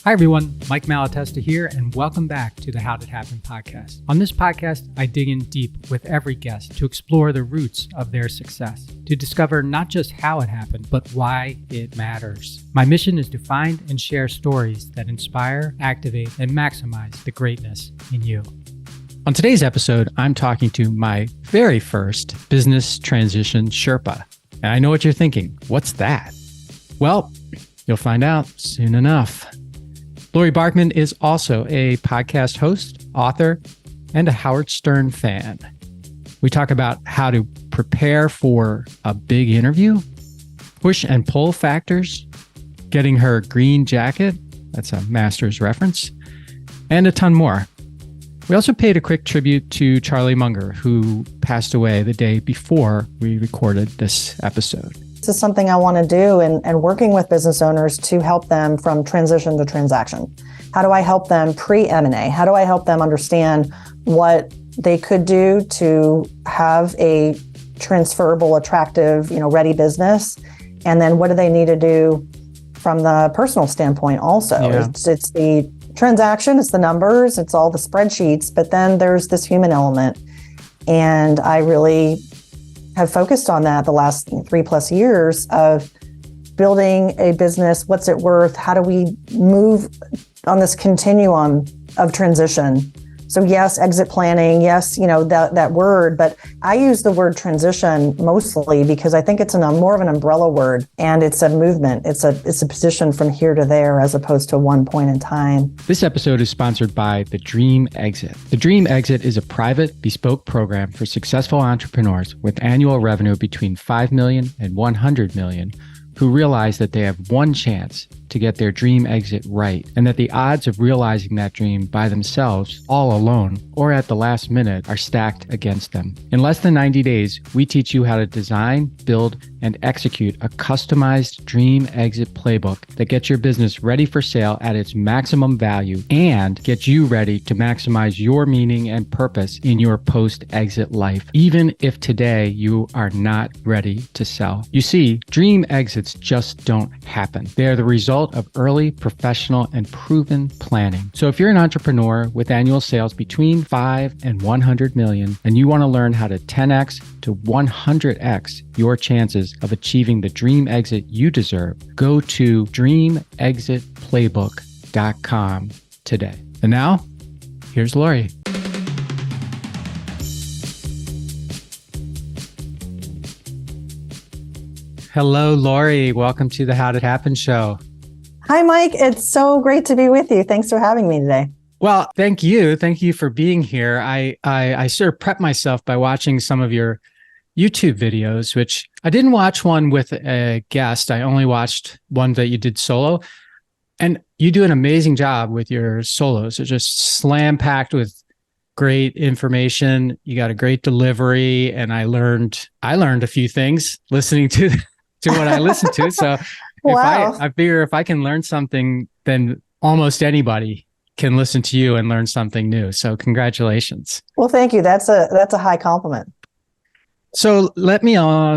Hi everyone, Mike Malatesta here, and welcome back to the How Did Happen podcast. On this podcast, I dig in deep with every guest to explore the roots of their success, to discover not just how it happened, but why it matters. My mission is to find and share stories that inspire, activate, and maximize the greatness in you. On today's episode, I'm talking to my very first business transition Sherpa. And I know what you're thinking. What's that? Well, you'll find out soon enough. Laurie Barkman is also a podcast host, author, and a Howard Stern fan. We talk about how to prepare for a big interview, push and pull factors, getting her green jacket, that's a master's reference, and a ton more. We also paid a quick tribute to Charlie Munger, who passed away the day before we recorded this episode. This is something I want to do and working with business owners to help them from transition to transaction. How do I help them pre-M&A? How do I help them understand what they could do to have a transferable, attractive, ready business? And then what do they need to do from the personal standpoint also? Yeah. It's the transaction, it's the numbers, it's all the spreadsheets, but then there's this human element. And I really have focused on that the last 3+ years of building a business. What's it worth? How do we move on this continuum of transition? So yes, exit planning, yes, that word, but I use the word transition mostly because I think it's more of an umbrella word, and it's a movement. It's a position from here to there as opposed to one point in time. This episode is sponsored by The Dream Exit. The Dream Exit is a private, bespoke program for successful entrepreneurs with annual revenue between $5 million and $100 million who realize that they have one chance to get their dream exit right, and that the odds of realizing that dream by themselves, all alone, or at the last minute are stacked against them. In less than 90 days, we teach you how to design, build, and execute a customized dream exit playbook that gets your business ready for sale at its maximum value and gets you ready to maximize your meaning and purpose in your post-exit life, even if today you are not ready to sell. You see, dream exits just don't happen. They are the result of early, professional, and proven planning. So if you're an entrepreneur with annual sales between 5 and 100 million, and you want to learn how to 10x to 100x your chances of achieving the dream exit you deserve, go to dreamexitplaybook.com today. And now, here's Laurie. Hello, Laurie. Welcome to the How Did Happen show. Hi, Mike. It's so great to be with you. Thanks for having me today. Well, thank you. Thank you for being here. I sort of prepped myself by watching some of your YouTube videos, which I didn't watch one with a guest. I only watched one that you did solo. And you do an amazing job with your solos. They're just slam-packed with great information. You got a great delivery. And I learned a few things listening to what I listened to. So wow. I figure if I can learn something, then almost anybody can listen to you and learn something new. So congratulations. Well, thank you. That's a high compliment. So let me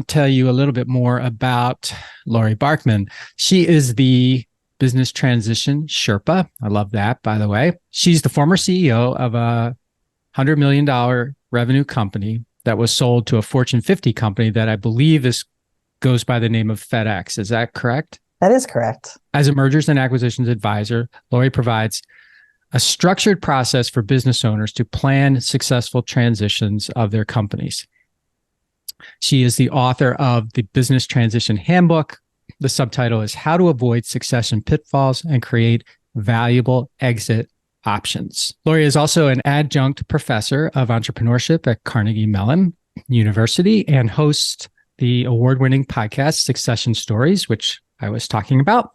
tell you a little bit more about Laurie Barkman. She is the business transition Sherpa. I love that, by the way. She's the former CEO of a $100 million revenue company that was sold to a Fortune 50 company that I believe goes by the name of FedEx. Is that correct? That is correct. As a mergers and acquisitions advisor, Laurie provides a structured process for business owners to plan successful transitions of their companies. She is the author of the Business Transition Handbook. The subtitle is How to Avoid Succession Pitfalls and Create Valuable Exit Options. Laurie is also an adjunct professor of entrepreneurship at Carnegie Mellon University and hosts the award-winning podcast Succession Stories, which I was talking about,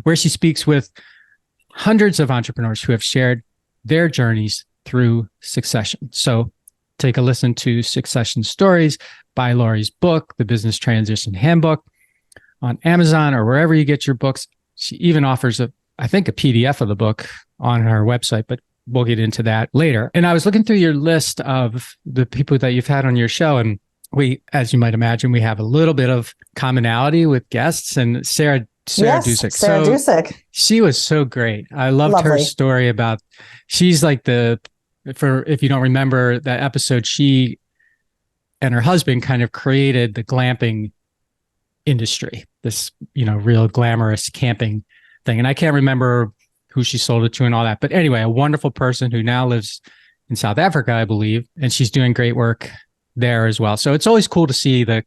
where she speaks with hundreds of entrepreneurs who have shared their journeys through succession. So take a listen to Succession Stories by Laurie's book, The Business Transition Handbook, on Amazon or wherever you get your books. She even offers a PDF of the book on her website, but we'll get into that later. And I was looking through your list of the people that you've had on your show, and we, as you might imagine, we have a little bit of commonality with guests. And Sarah Sarah Yes, Dusick. Sarah Dusick. She was so great. I loved her Lovely. story about, she's like if you don't remember that episode, she and her husband kind of created the glamping industry, this, real glamorous camping thing. And I can't remember who she sold it to and all that. But anyway, a wonderful person who now lives in South Africa, I believe, and she's doing great work there as well. So it's always cool to see the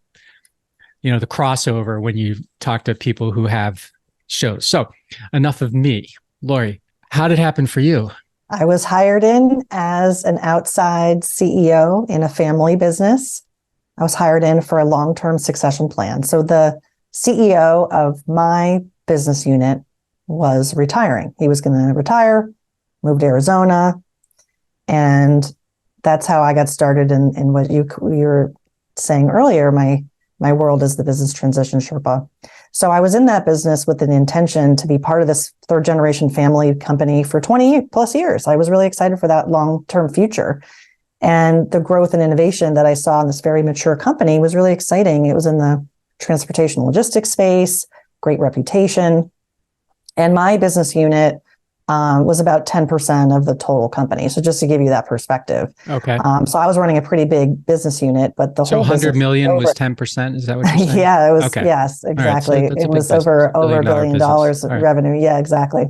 crossover when you talk to people who have shows. So enough of me. Laurie, how did it happen for you? I was hired in as an outside CEO in a family business. I was hired in for a long-term succession plan. So the CEO of my business unit was retiring. He was going to retire, move to Arizona. And that's how I got started in what you were saying earlier. My world is the business transition Sherpa. So I was in that business with an intention to be part of this third generation family company for 20 plus years. I was really excited for that long-term future. And the growth and innovation that I saw in this very mature company was really exciting. It was in the transportation logistics space, great reputation. And my business unit was about 10% of the total company. So just to give you that perspective. Okay. So I was running a pretty big business unit, but the whole 100 million was 10%. Is that what you're saying? Yeah, it was. Okay. Yes, exactly. Right, so it was over $1 billion of right. revenue. Yeah, exactly.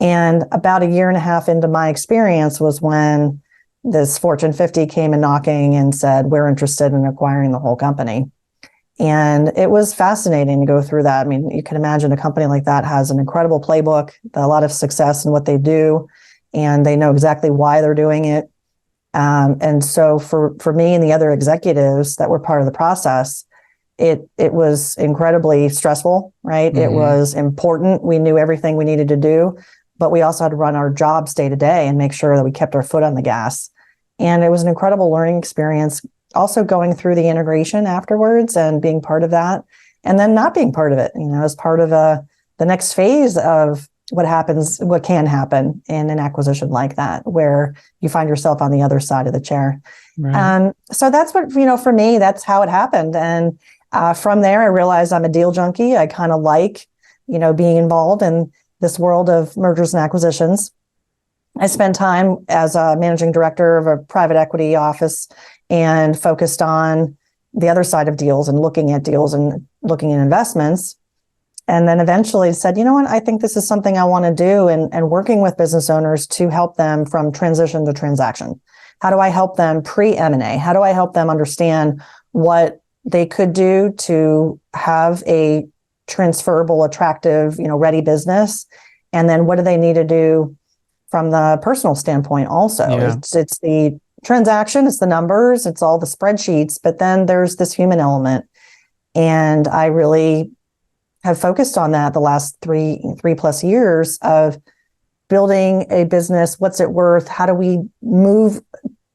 And about a year and a half into my experience was when this Fortune 50 came and knocking and said, we're interested in acquiring the whole company. And it was fascinating to go through that. I mean, you can imagine a company like that has an incredible playbook, a lot of success in what they do, and they know exactly why they're doing it. And so for me and the other executives that were part of the process, it was incredibly stressful, right? Mm-hmm. It was important. We knew everything we needed to do, but we also had to run our jobs day to day and make sure that we kept our foot on the gas. And it was an incredible learning experience. Also going through the integration afterwards and being part of that, and then not being part of it, as part of the next phase of what can happen in an acquisition like that, where you find yourself on the other side of the chair. Right. So that's what, for me, that's how it happened. And from there, I realized I'm a deal junkie. I kind of like, being involved in this world of mergers and acquisitions. I spent time as a managing director of a private equity office and focused on the other side of deals and looking at deals and looking at investments. And then eventually said, you know what, I think this is something I want to do, and working with business owners to help them from transition to transaction. How do I help them pre-M&A? How do I help them understand what they could do to have a transferable, attractive, ready business? And then what do they need to do from the personal standpoint also? Yeah. It's the transaction, it's the numbers, it's all the spreadsheets, but then there's this human element. And I really have focused on that the last three plus years of building a business. What's it worth? How do we move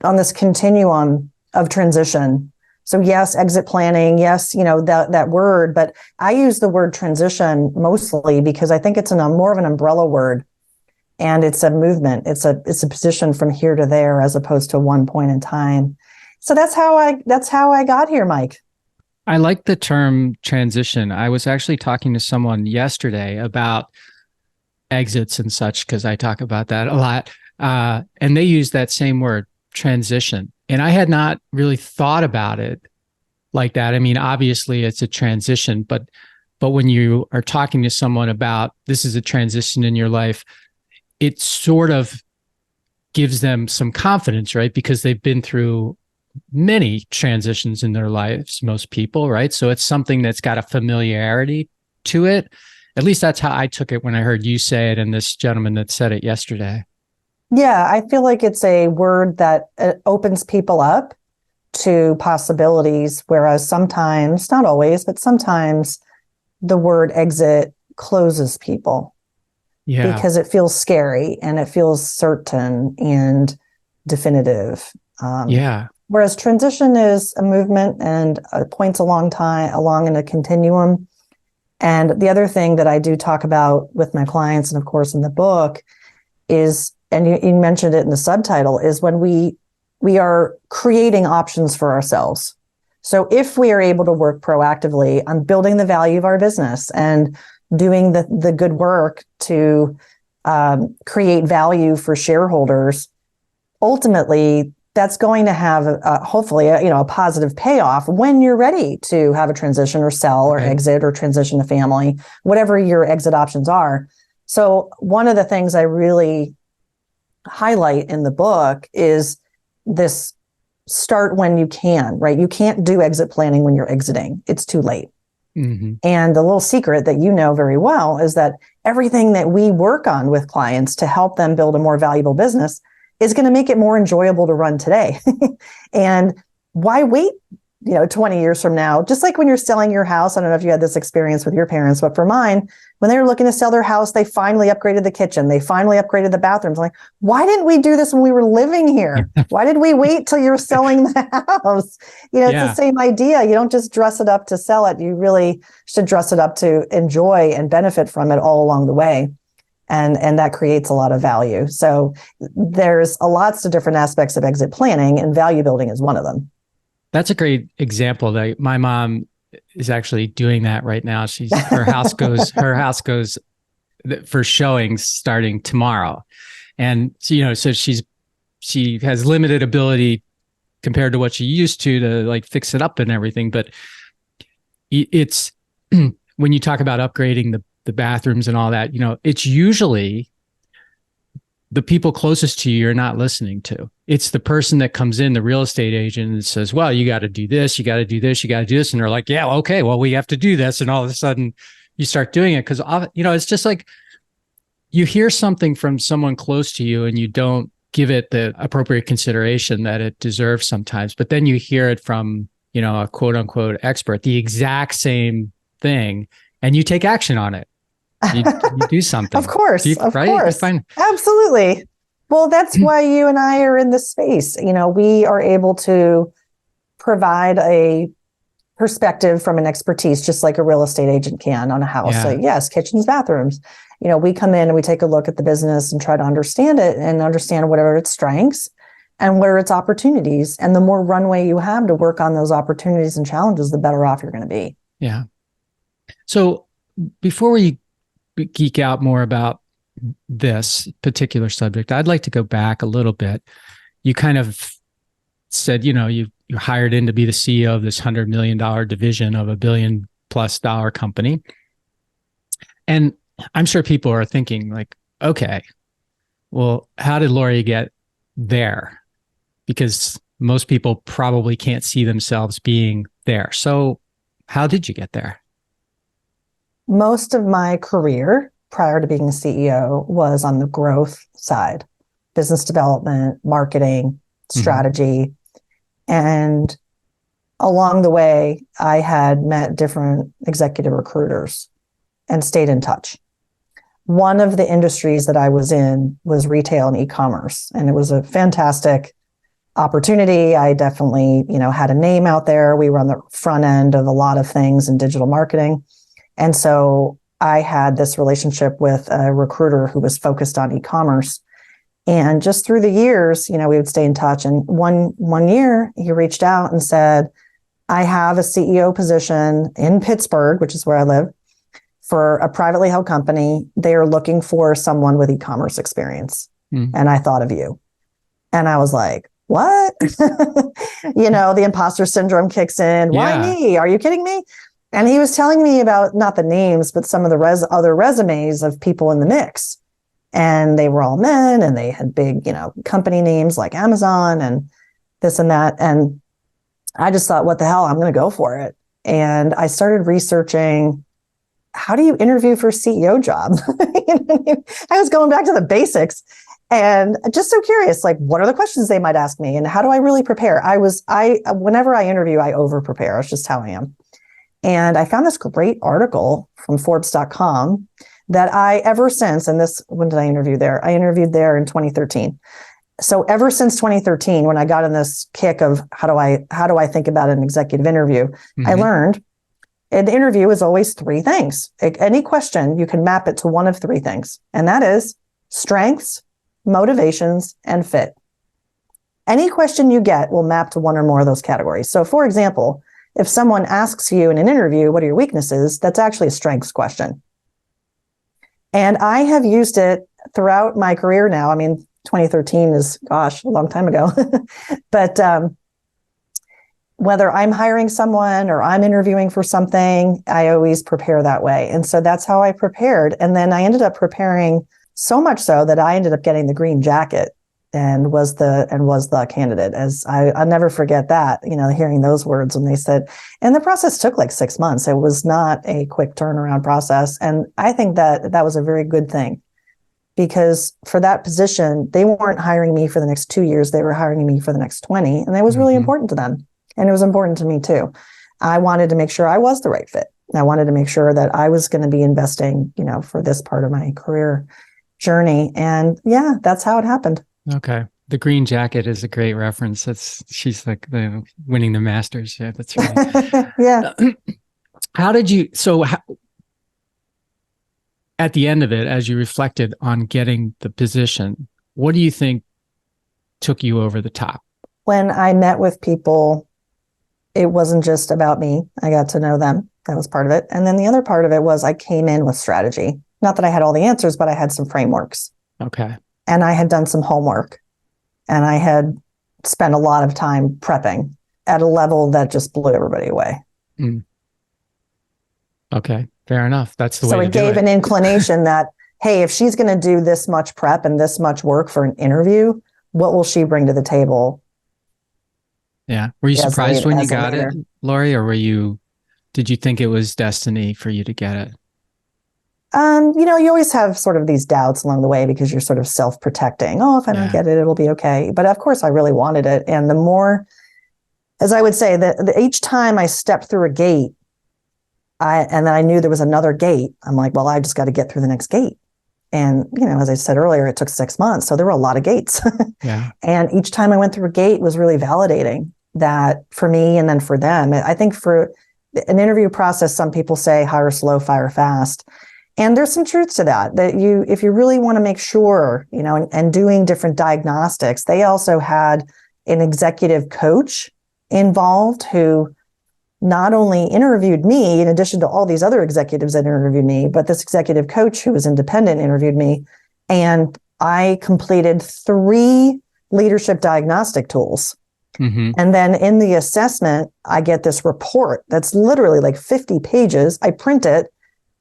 on this continuum of transition? So yes, exit planning, yes, that word, but I use the word transition mostly because I think it's more of an umbrella word. And it's a movement. It's a position from here to there as opposed to one point in time. So that's how I got here, Mike. I like the term transition. I was actually talking to someone yesterday about exits and such, because I talk about that a lot. And they use that same word, transition. And I had not really thought about it like that. I mean, obviously it's a transition, but when you are talking to someone about this is a transition in your life, it sort of gives them some confidence, right? Because they've been through many transitions in their lives, most people, right? So it's something that's got a familiarity to it. At least that's how I took it when I heard you say it and this gentleman that said it yesterday. Yeah, I feel like it's a word that opens people up to possibilities, whereas sometimes, not always, but sometimes the word exit closes people. Yeah. Because it feels scary and it feels certain and definitive. Whereas transition is a movement and points along in a continuum. And the other thing that I do talk about with my clients, and of course in the book, is, and you mentioned it in the subtitle, is when we are creating options for ourselves. So if we are able to work proactively on building the value of our business and doing the good work to create value for shareholders, ultimately that's going to have hopefully a positive payoff when you're ready to have a transition or sell or exit or transition to family, whatever your exit options are. So one of the things I really highlight in the book is this: start when you can, right? You can't do exit planning when you're exiting. It's too late. Mm-hmm. And the little secret that you know very well is that everything that we work on with clients to help them build a more valuable business is going to make it more enjoyable to run today. And why wait, 20 years from now? Just like when you're selling your house, I don't know if you had this experience with your parents, but for mine, when they were looking to sell their house, they finally upgraded the kitchen. They finally upgraded the bathrooms. Like, why didn't we do this when we were living here? Why did we wait till you're selling the house? It's the same idea. You don't just dress it up to sell it. You really should dress it up to enjoy and benefit from it all along the way. And that creates a lot of value. So there's lots of different aspects of exit planning, and value building is one of them. That's a great example. That my mom is actually doing that right now. Her house goes for showings starting tomorrow. And so she has limited ability compared to what she used to like fix it up and everything. But it's when you talk about upgrading the bathrooms and all that, it's usually the people closest to you you're not listening to. It's the person that comes in, the real estate agent, and says, well, you got to do this, you got to do this, you got to do this. And they're like, yeah, okay, well, we have to do this. And all of a sudden you start doing it because, it's just like you hear something from someone close to you and you don't give it the appropriate consideration that it deserves sometimes. But then you hear it from, a quote unquote expert, the exact same thing, and you take action on it. You do something. Of course. Right? Absolutely. Well, that's why you and I are in this space. We are able to provide a perspective from an expertise, just like a real estate agent can on a house. Yeah. So yes, kitchens, bathrooms. We come in and we take a look at the business and try to understand it and understand whatever its strengths and where its opportunities. And the more runway you have to work on those opportunities and challenges, the better off you're going to be. Yeah. So before we geek out more about this particular subject, I'd like to go back a little bit. You kind of said, you're hired in to be the CEO of this $100 million division of $1 billion+ company. And I'm sure people are thinking like, okay, well, how did Laurie get there? Because most people probably can't see themselves being there. So how did you get there? Most of my career prior to being a CEO was on the growth side, business development, marketing, strategy. And along the way, I had met different executive recruiters and stayed in touch. One of the industries that I was in was retail and e-commerce, and it was a fantastic opportunity. I definitely, had a name out there. We were on the front end of a lot of things in digital marketing. And so I had this relationship with a recruiter who was focused on e-commerce. And just through the years, we would stay in touch. And one year he reached out and said, I have a CEO position in Pittsburgh, which is where I live, for a privately held company. They are looking for someone with e-commerce experience. And I thought of you. And I was like, what? The imposter syndrome kicks in. Why me? Are you kidding me? And he was telling me about not the names, but some of the other resumes of people in the mix. And they were all men and they had big, company names like Amazon and this and that. And I just thought, what the hell? I'm going to go for it. And I started researching, how do you interview for a CEO job? I was going back to the basics and just so curious, like, what are the questions they might ask me? And how do I really prepare? Whenever I interview, I over prepare. It's just how I am. And I found this great article from Forbes.com that ever since, and when did I interview there? I interviewed there in 2013. So ever since 2013, when I got in this kick of how do I think about an executive interview, I learned an interview is always three things. Any question, you can map it to one of three things. And that is strengths, motivations, and fit. Any question you get will map to one or more of those categories. So for example, if someone asks you in an interview, what are your weaknesses? That's actually a strengths question. And I have used it throughout my career now. I mean, 2013 is, gosh, a long time ago. But whether I'm hiring someone or I'm interviewing for something, I always prepare that way. And so that's how I prepared. And then I ended up preparing so much so that I ended up getting the green jacket and was the candidate. As I'll never forget that, hearing those words when they said, and the process took like 6 months. It was not a quick turnaround process. And I think that was a very good thing, because for that position, they weren't hiring me for the next 2 years. They were hiring me for the next 20. And that was really important to them. And it was important to me too. I wanted to make sure I was the right fit. I wanted to make sure that I was going to be investing, for this part of my career journey. And yeah, that's how it happened. Okay. The green jacket is a great reference. She's like winning the Masters. Yeah, that's right. Yeah. At the end of it, as you reflected on getting the position, what do you think took you over the top? When I met with people, it wasn't just about me. I got to know them. That was part of it. And then the other part of it was I came in with strategy. Not that I had all the answers, but I had some frameworks. Okay. And I had done some homework. And I had spent a lot of time prepping at a level that just blew everybody away. Mm. Okay. Fair enough. That's the way to do it. So it gave an inclination that, hey, if she's going to do this much prep and this much work for an interview, what will she bring to the table? Yeah. Were you surprised when you got it, Laurie, or did you think it was destiny for you to get it? You always have sort of these doubts along the way because you're sort of self-protecting. Oh, if I don't get it, it'll be okay. But of course I really wanted it. And the more, as I would say, that each time I stepped through a gate, and then I knew there was another gate, I'm like, well, I just got to get through the next gate. And, as I said earlier, it took 6 months. So there were a lot of gates. Yeah. And each time I went through a gate was really validating that for me and then for them. I think for an interview process, some people say hire slow, fire fast. And there's some truth to that if you really want to make sure, and doing different diagnostics, they also had an executive coach involved who not only interviewed me in addition to all these other executives that interviewed me, but this executive coach who was independent interviewed me. And I completed 3 leadership diagnostic tools. Mm-hmm. And then in the assessment, I get this report that's literally like 50 pages. I print it.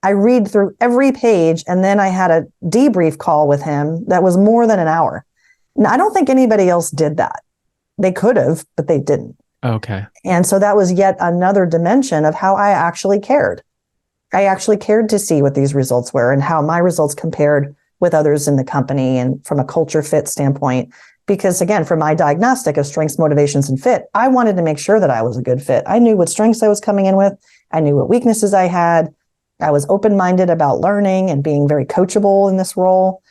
I read through every page, and then I had a debrief call with him that was more than an hour. Now, I don't think anybody else did that. They could have, but they didn't. Okay. And so that was yet another dimension of how I actually cared. I actually cared to see what these results were and how my results compared with others in the company and from a culture fit standpoint. Because again, for my diagnostic of strengths, motivations, and fit, I wanted to make sure that I was a good fit. I knew what strengths I was coming in with. I knew what weaknesses I had. I was open-minded about learning and being very coachable in this role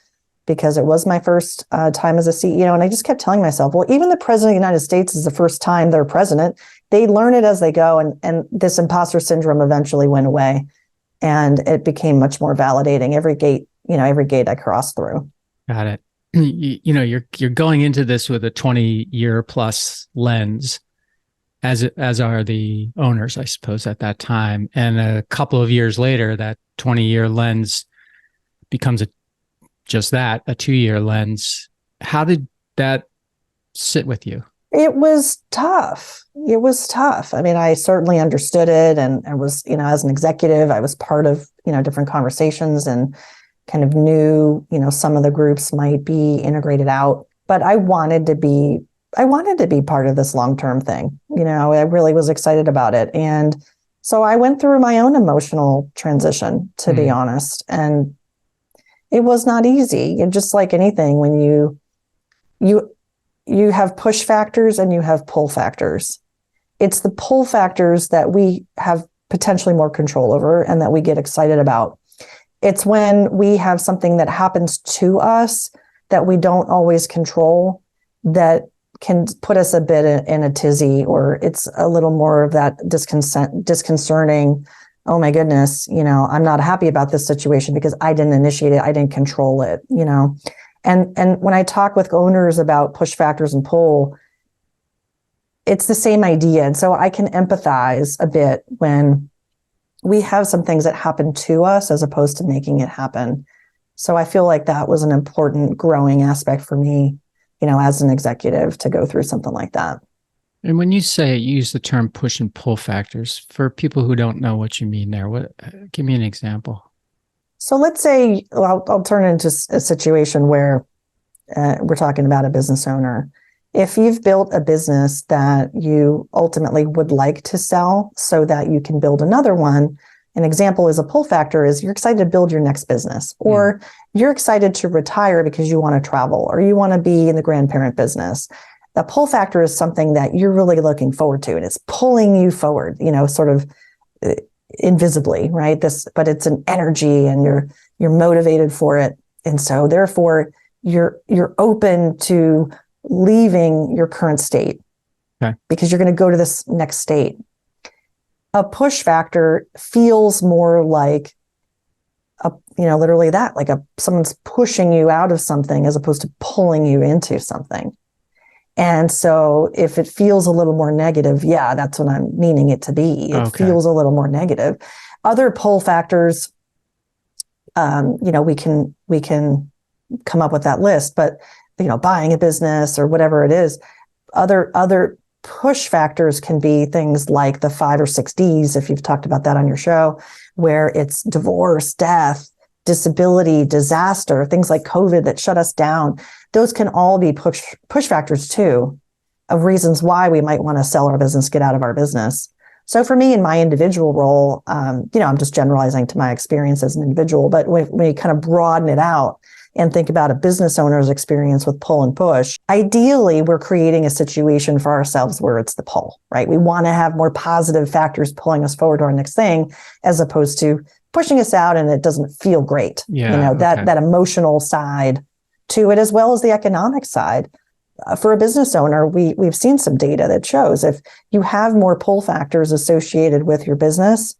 because it was my first time as a CEO. And I just kept telling myself, well, even the president of the United States is the first time they're president. They learn it as they go. And this imposter syndrome eventually went away. And it became much more validating. Every gate I crossed through. Got it. You're going into this with a 20-year plus lens, as are the owners, I suppose, at that time. And a couple of years later, that 20-year lens becomes a 2-year lens. How did that sit with you? It was tough. I mean, I certainly understood it and was, as an executive, I was part of, different conversations and kind of knew, some of the groups might be integrated out, but I wanted to be part of this long-term thing. I really was excited about it. And so I went through my own emotional transition, to be honest. And it was not easy. And just like anything, when you have push factors and you have pull factors. It's the pull factors that we have potentially more control over and that we get excited about. It's when we have something that happens to us that we don't always control that can put us a bit in a tizzy, or it's a little more of that disconcerting, oh my goodness, I'm not happy about this situation because I didn't initiate it. I didn't control it, And when I talk with owners about push factors and pull, it's the same idea. And so I can empathize a bit when we have some things that happen to us as opposed to making it happen. So I feel like that was an important growing aspect for me, as an executive to go through something like that. And when you use the term push and pull factors, for people who don't know what you mean there, give me an example. So let's say, I'll turn it into a situation where we're talking about a business owner. If you've built a business that you ultimately would like to sell so that you can build another one, an example is a pull factor is you're excited to build your next business, or you're excited to retire because you want to travel, or you want to be in the grandparent business. The pull factor is something that you're really looking forward to, and it's pulling you forward, sort of invisibly, right? But it's an energy, and you're motivated for it. And so therefore you're open to leaving your current state, because you're going to go to this next state. A push factor feels more like literally that, like someone's pushing you out of something as opposed to pulling you into something. And so if it feels a little more negative, that's what I'm meaning it to be. It feels a little more negative. Other pull factors, we can come up with that list, but buying a business or whatever it is, other push factors can be things like the 5 or 6 Ds, if you've talked about that on your show, where it's divorce, death, disability, disaster, things like COVID that shut us down. Those can all be push factors too, of reasons why we might want to sell our business, get out of our business. So for me, in my individual role, I'm just generalizing to my experience as an individual, but when you kind of broaden it out and think about a business owner's experience with pull and push, ideally, we're creating a situation for ourselves where it's the pull, right? We want to have more positive factors pulling us forward to our next thing, as opposed to pushing us out and it doesn't feel great. That emotional side to it, as well as the economic side. For a business owner, we've seen some data that shows if you have more pull factors associated with your business,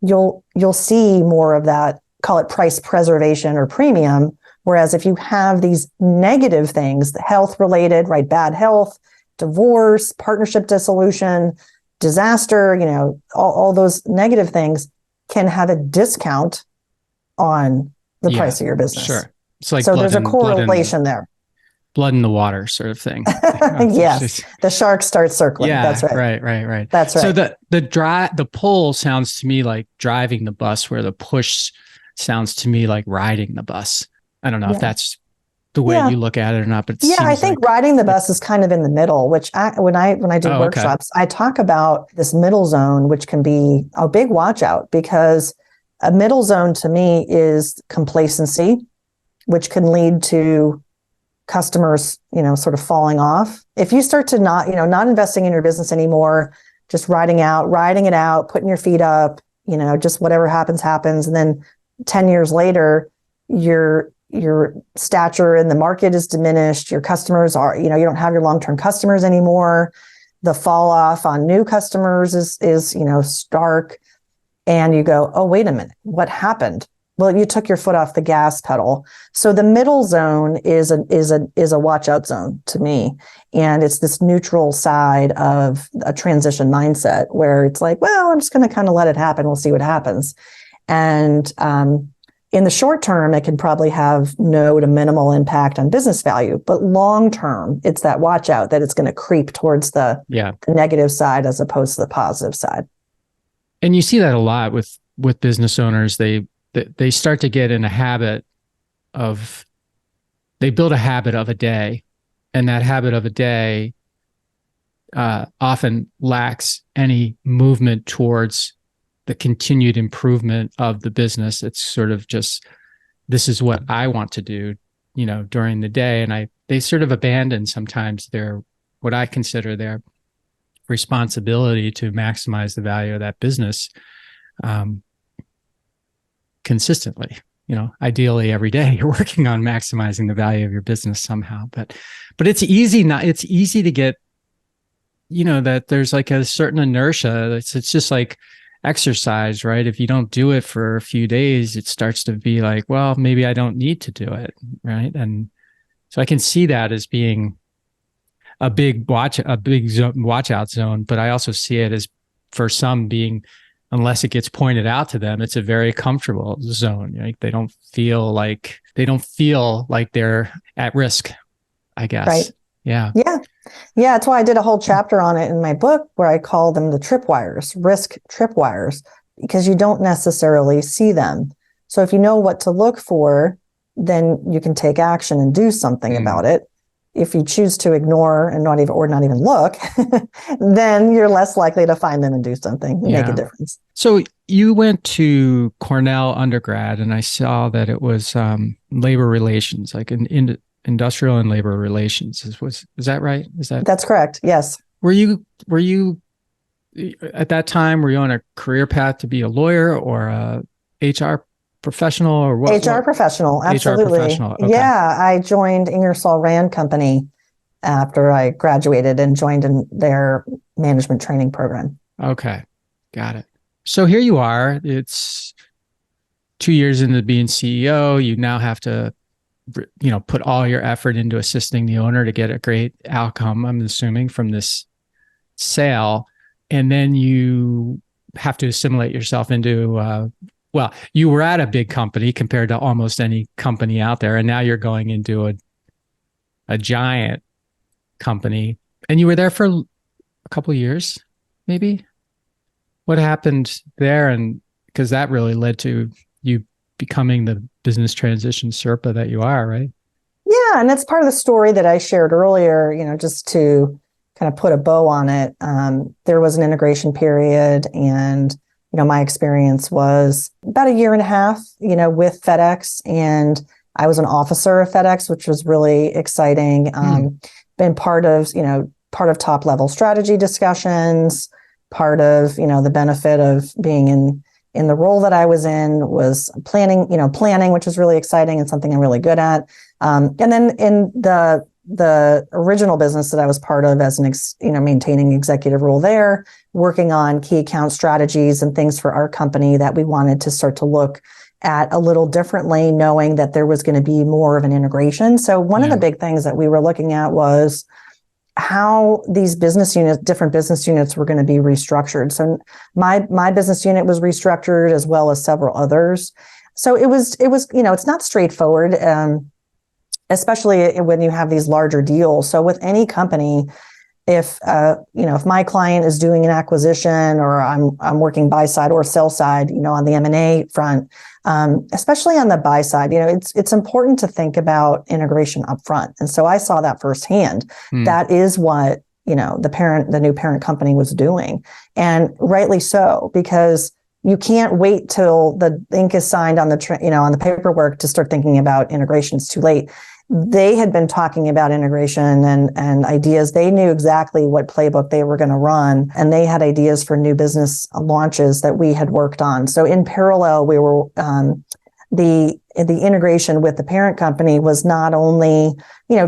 you'll see more of that, call it price preservation or premium. Whereas if you have these negative things, health related, right? Bad health, divorce, partnership dissolution, disaster, all those negative things can have a discount on the price of your business. Sure. It's like so there's a correlation there. Blood in the water sort of thing. Yes. The sharks start circling. Yeah, that's right. Right. That's right. So the pull sounds to me like driving the bus, where the push sounds to me like riding the bus. I don't know if that's the way you look at it or not, but I think riding the bus is kind of in the middle, which when I do workshops, I talk about this middle zone, which can be a big watch out, because a middle zone to me is complacency, which can lead to customers, sort of falling off. If you start to not investing in your business anymore, just riding it out, putting your feet up, just whatever happens. And then 10 years later, your stature in the market is diminished. Your customers are, you don't have your long-term customers anymore. The fall off on new customers is stark. And you go, oh, wait a minute, what happened? Well, you took your foot off the gas pedal. So the middle zone is a watch out zone to me. And it's this neutral side of a transition mindset where it's like, well, I'm just going to kind of let it happen. We'll see what happens. And, in the short term, it can probably have no to minimal impact on business value, but long term, it's that watch out that it's going to creep towards the negative side as opposed to the positive side. And you see that a lot with business owners. They start to get in a habit of, they build a habit of a day, and that habit of a day often lacks any movement towards the continued improvement of the business. It's sort of just, this is what I want to do, during the day. And they sort of abandon sometimes what I consider their responsibility to maximize the value of that business consistently. Ideally every day you're working on maximizing the value of your business somehow, but it's easy to get, that there's like a certain inertia. It's just like exercise, right? If you don't do it for a few days, it starts to be like, well, maybe I don't need to do it, right? And so I can see that as being a big watch out zone, but I also see it as, for some, being unless it gets pointed out to them, it's a very comfortable zone. Like they don't feel like they're at risk, I guess. Right. Yeah. Yeah. Yeah. That's why I did a whole chapter on it in my book where I call them the tripwires, risk tripwires, because you don't necessarily see them. So if you know what to look for, then you can take action and do something about it. If you choose to ignore and not even look, then you're less likely to find them and do something, make a difference. So you went to Cornell undergrad, and I saw that it was labor relations, like in industrial and labor relations. Is that right? That's correct? Yes. Were you at that time? Were you on a career path to be a lawyer or a HR professional or what? HR professional, absolutely. HR professional. Okay. Yeah, I joined Ingersoll Rand Company after I graduated and joined in their management training program. Okay, got it. So here you are. It's 2 years into being CEO. You now have to, put all your effort into assisting the owner to get a great outcome, I'm assuming, from this sale. And then you have to assimilate yourself into, you were at a big company compared to almost any company out there. And now you're going into a giant company. And you were there for a couple of years, maybe? What happened there? And because that really led to you becoming the business transition Sherpa that you are, right? Yeah, and that's part of the story that I shared earlier, just to kind of put a bow on it. There was an integration period, and my experience was about 1.5 years, with FedEx, and I was an officer of FedEx, which was really exciting. Been part of top level strategy discussions. Part of, the benefit of being in the role that I was in was planning, which was really exciting and something I'm really good at. And then in the original business that I was part of as maintaining executive role there, working on key account strategies and things for our company that we wanted to start to look at a little differently, knowing that there was going to be more of an integration. So one of the big things that we were looking at was how these different business units were going to be restructured. So my business unit was restructured as well as several others. So it was, it's not straightforward, especially when you have these larger deals. So with any company, if my client is doing an acquisition or I'm working buy side or sell side, on the M&A front, especially on the buy side, it's important to think about integration up front. And so I saw that firsthand. That is what, the new parent company was doing. And rightly so, because you can't wait till the ink is signed on on the paperwork to start thinking about integration. It's too late. They had been talking about integration and ideas. They knew exactly what playbook they were going to run, and they had ideas for new business launches that we had worked on. So in parallel, we were the integration with the parent company was not only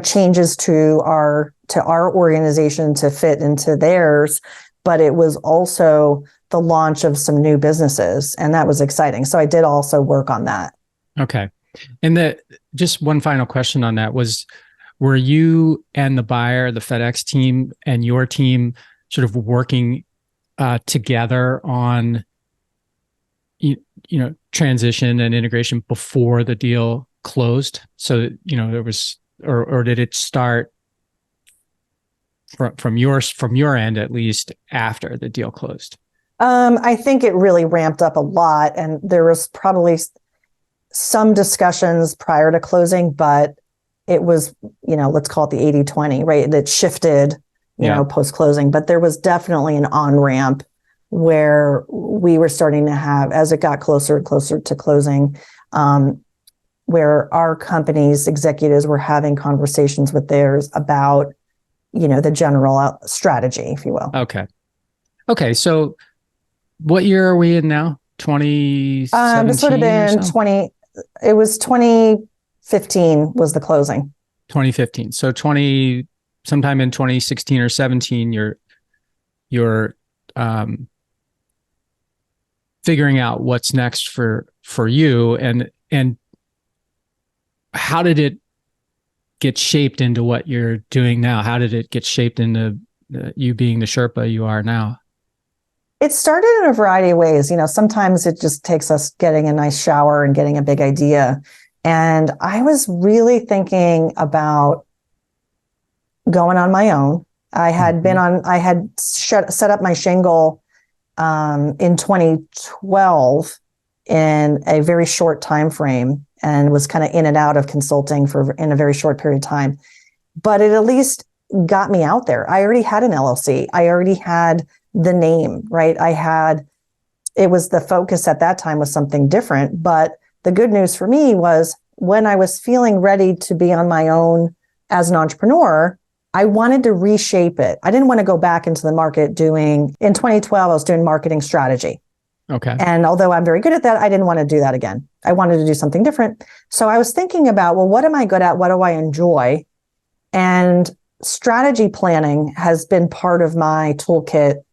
changes to our organization to fit into theirs, but it was also the launch of some new businesses, and that was exciting. So I did also work on that. Okay. And just one final question on that were you and the buyer, the FedEx team and your team sort of working together on, transition and integration before the deal closed? So, there was, or did it start from your end, at least after the deal closed? I think it really ramped up a lot, and there was probably some discussions prior to closing, but it was, let's call it the 80-20, right? That shifted, post-closing, but there was definitely an on-ramp where we were starting to have, as it got closer and closer to closing, where our company's executives were having conversations with theirs about, the general strategy, if you will. Okay. So what year are we in now? 2017? This would have been it was 2015 was the closing. 2015. So sometime in 2016 or 17, you're figuring out what's next for you, and how did it get shaped into what you're doing now? How did it get shaped into you being the Sherpa you are now? It started in a variety of ways. Sometimes it just takes us getting a nice shower and getting a big idea. And I was really thinking about going on my own. I had set up my shingle in 2012 in a very short time frame, and was kind of in and out of consulting in a very short period of time. But it at least got me out there. I already had an LLC. I already had the name, right? It was the focus at that time was something different. But the good news for me was when I was feeling ready to be on my own as an entrepreneur, I wanted to reshape it. I didn't want to go back into the market in 2012, I was doing marketing strategy. Okay. And although I'm very good at that, I didn't want to do that again. I wanted to do something different. So I was thinking about, well, what am I good at? What do I enjoy? And strategy planning has been part of my toolkit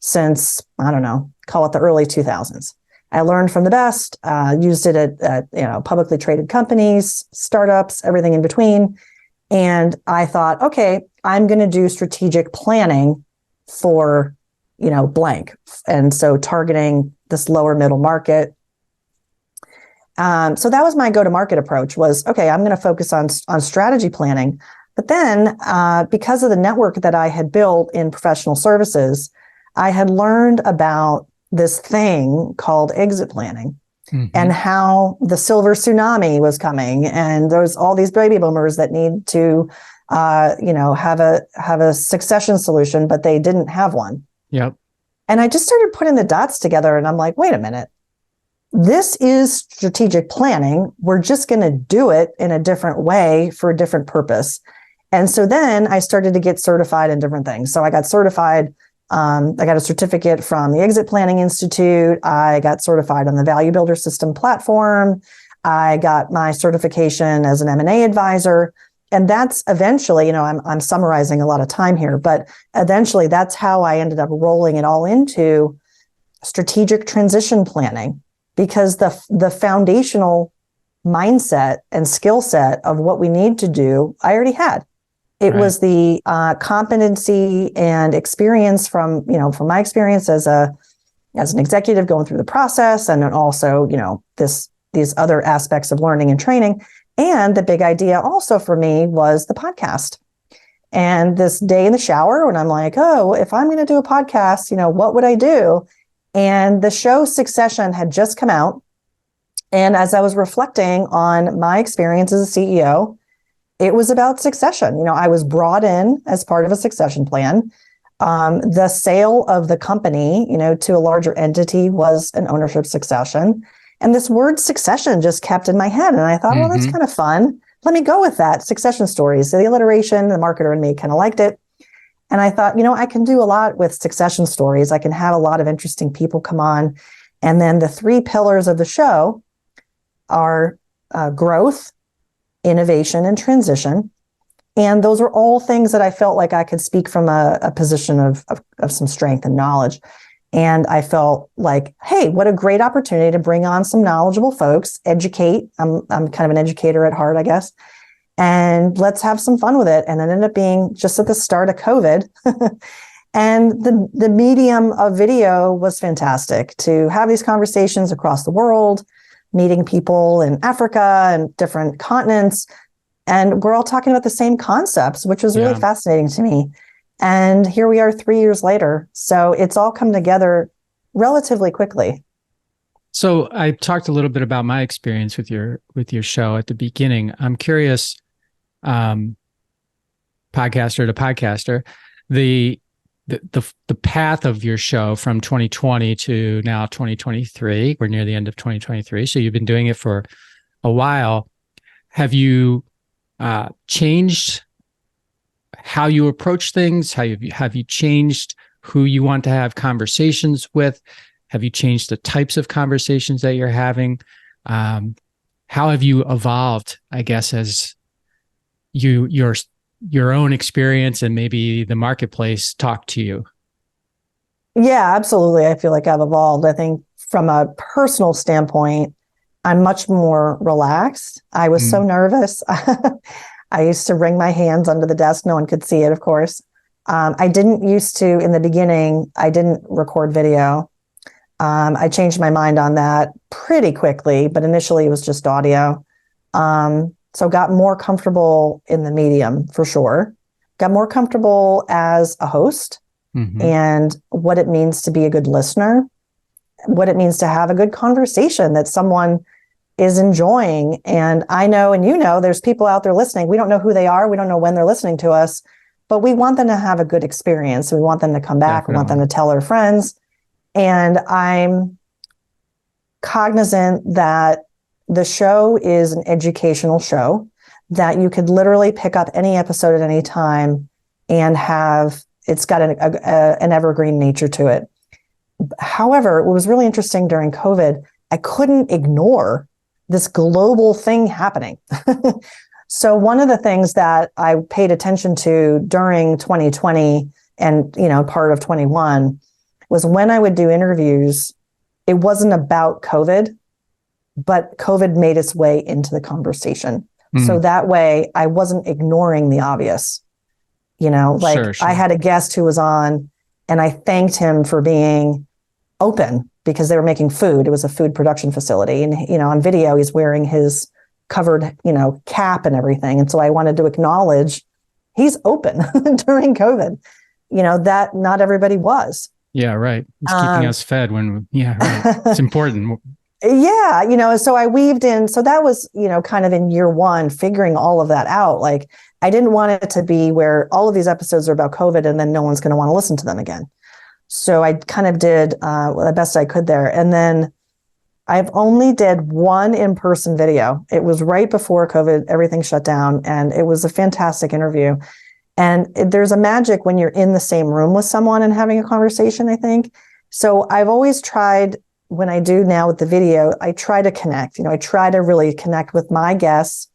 since, I don't know, call it the early 2000s. I learned from the best, used it at publicly traded companies, startups, everything in between. And I thought, okay, I'm going to do strategic planning for, blank. And so targeting this lower middle market. So that was my go-to-market approach was, okay, I'm going to focus on strategy planning. But then because of the network that I had built in professional services, I had learned about this thing called exit planning. Mm-hmm. And how the silver tsunami was coming, and there's all these baby boomers that need to, have a succession solution, but they didn't have one. Yep. And I just started putting the dots together, and I'm like, wait a minute, this is strategic planning. We're just going to do it in a different way for a different purpose. And so then I started to get certified in different things. So I got certified. I got a certificate from the Exit Planning Institute. I got certified on the Value Builder System platform. I got my certification as an M&A advisor. And that's eventually, I'm summarizing a lot of time here, but eventually that's how I ended up rolling it all into strategic transition planning, because the foundational mindset and skill set of what we need to do, I already had. It right. was the competency and experience from my experience as an executive going through the process, and then also, these other aspects of learning and training. And the big idea also for me was the podcast. And this day in the shower when I'm like, oh, if I'm going to do a podcast, what would I do? And the show Succession had just come out. And as I was reflecting on my experience as a CEO, it was about succession. I was brought in as part of a succession plan. The sale of the company, to a larger entity was an ownership succession. And this word succession just kept in my head. And I thought, well, that's kind of fun. Let me go with that. Succession stories. So the alliteration, the marketer in me kind of liked it. And I thought, I can do a lot with succession stories. I can have a lot of interesting people come on. And then the three pillars of the show are growth, innovation, and transition. And those are all things that I felt like I could speak from a position of some strength and knowledge. And I felt like, hey, what a great opportunity to bring on some knowledgeable folks, educate. I'm kind of an educator at heart, I guess. And let's have some fun with it. And it ended up being just at the start of COVID. And the medium of video was fantastic to have these conversations across the world, meeting people in Africa and different continents. And we're all talking about the same concepts, which was really fascinating to me. And here we are 3 years later. So it's all come together relatively quickly. So I talked a little bit about my experience with your show at the beginning. I'm curious, podcaster to podcaster, the path of your show from 2020 to now 2023. We're near the end of 2023. So you've been doing it for a while. Have you changed how you approach things? Have you changed who you want to have conversations with? Have you changed the types of conversations that you're having? How have you evolved, I guess, as your own experience and maybe the marketplace talk to you? Yeah, absolutely. I feel like I've evolved. I think from a personal standpoint, I'm much more relaxed. I was so nervous. I used to wring my hands under the desk. No one could see it, of course. I didn't used to, in the beginning, I didn't record video. I changed my mind on that pretty quickly, but initially it was just audio. So got more comfortable in the medium for sure. Got more comfortable as a host and what it means to be a good listener, what it means to have a good conversation that someone is enjoying. And I know, and you know, there's people out there listening. We don't know who they are. We don't know when they're listening to us, but we want them to have a good experience. We want them to come back. Definitely. We want them to tell their friends. And I'm cognizant that the show is an educational show, that you could literally pick up any episode at any time and it's got an evergreen nature to it. However, what was really interesting during COVID, I couldn't ignore this global thing happening. So one of the things that I paid attention to during 2020 and, part of 21 was when I would do interviews, it wasn't about COVID, but COVID made its way into the conversation. So that way I wasn't ignoring the obvious, Sure. I had a guest who was on and I thanked him for being open because they were making food. It was a food production facility. And, on video, he's wearing his covered, cap and everything. And so I wanted to acknowledge he's open during COVID, that not everybody was. Yeah, right. It's keeping us fed right. It's important. Yeah, so I weaved in. So that was, kind of in year one, figuring all of that out. Like, I didn't want it to be where all of these episodes are about COVID and then no one's going to want to listen to them again. So I kind of did the best I could there. And then I've only did one in-person video. It was right before COVID, everything shut down. And it was a fantastic interview. And there's a magic when you're in the same room with someone and having a conversation, I think. So I've always tried, when I do now with the video, I try to connect. I try to really connect with my guests.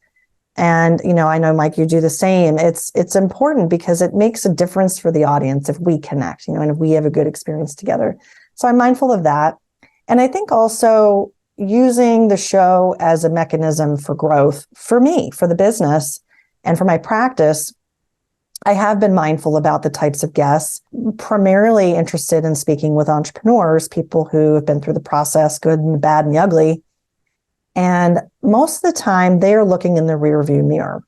And, I know, Mike, you do the same. It's important because it makes a difference for the audience if we connect, and if we have a good experience together. So I'm mindful of that. And I think also using the show as a mechanism for growth for me, for the business, and for my practice. I have been mindful about the types of guests, primarily interested in speaking with entrepreneurs, people who have been through the process, good and the bad and the ugly. And most of the time they are looking in the rearview mirror,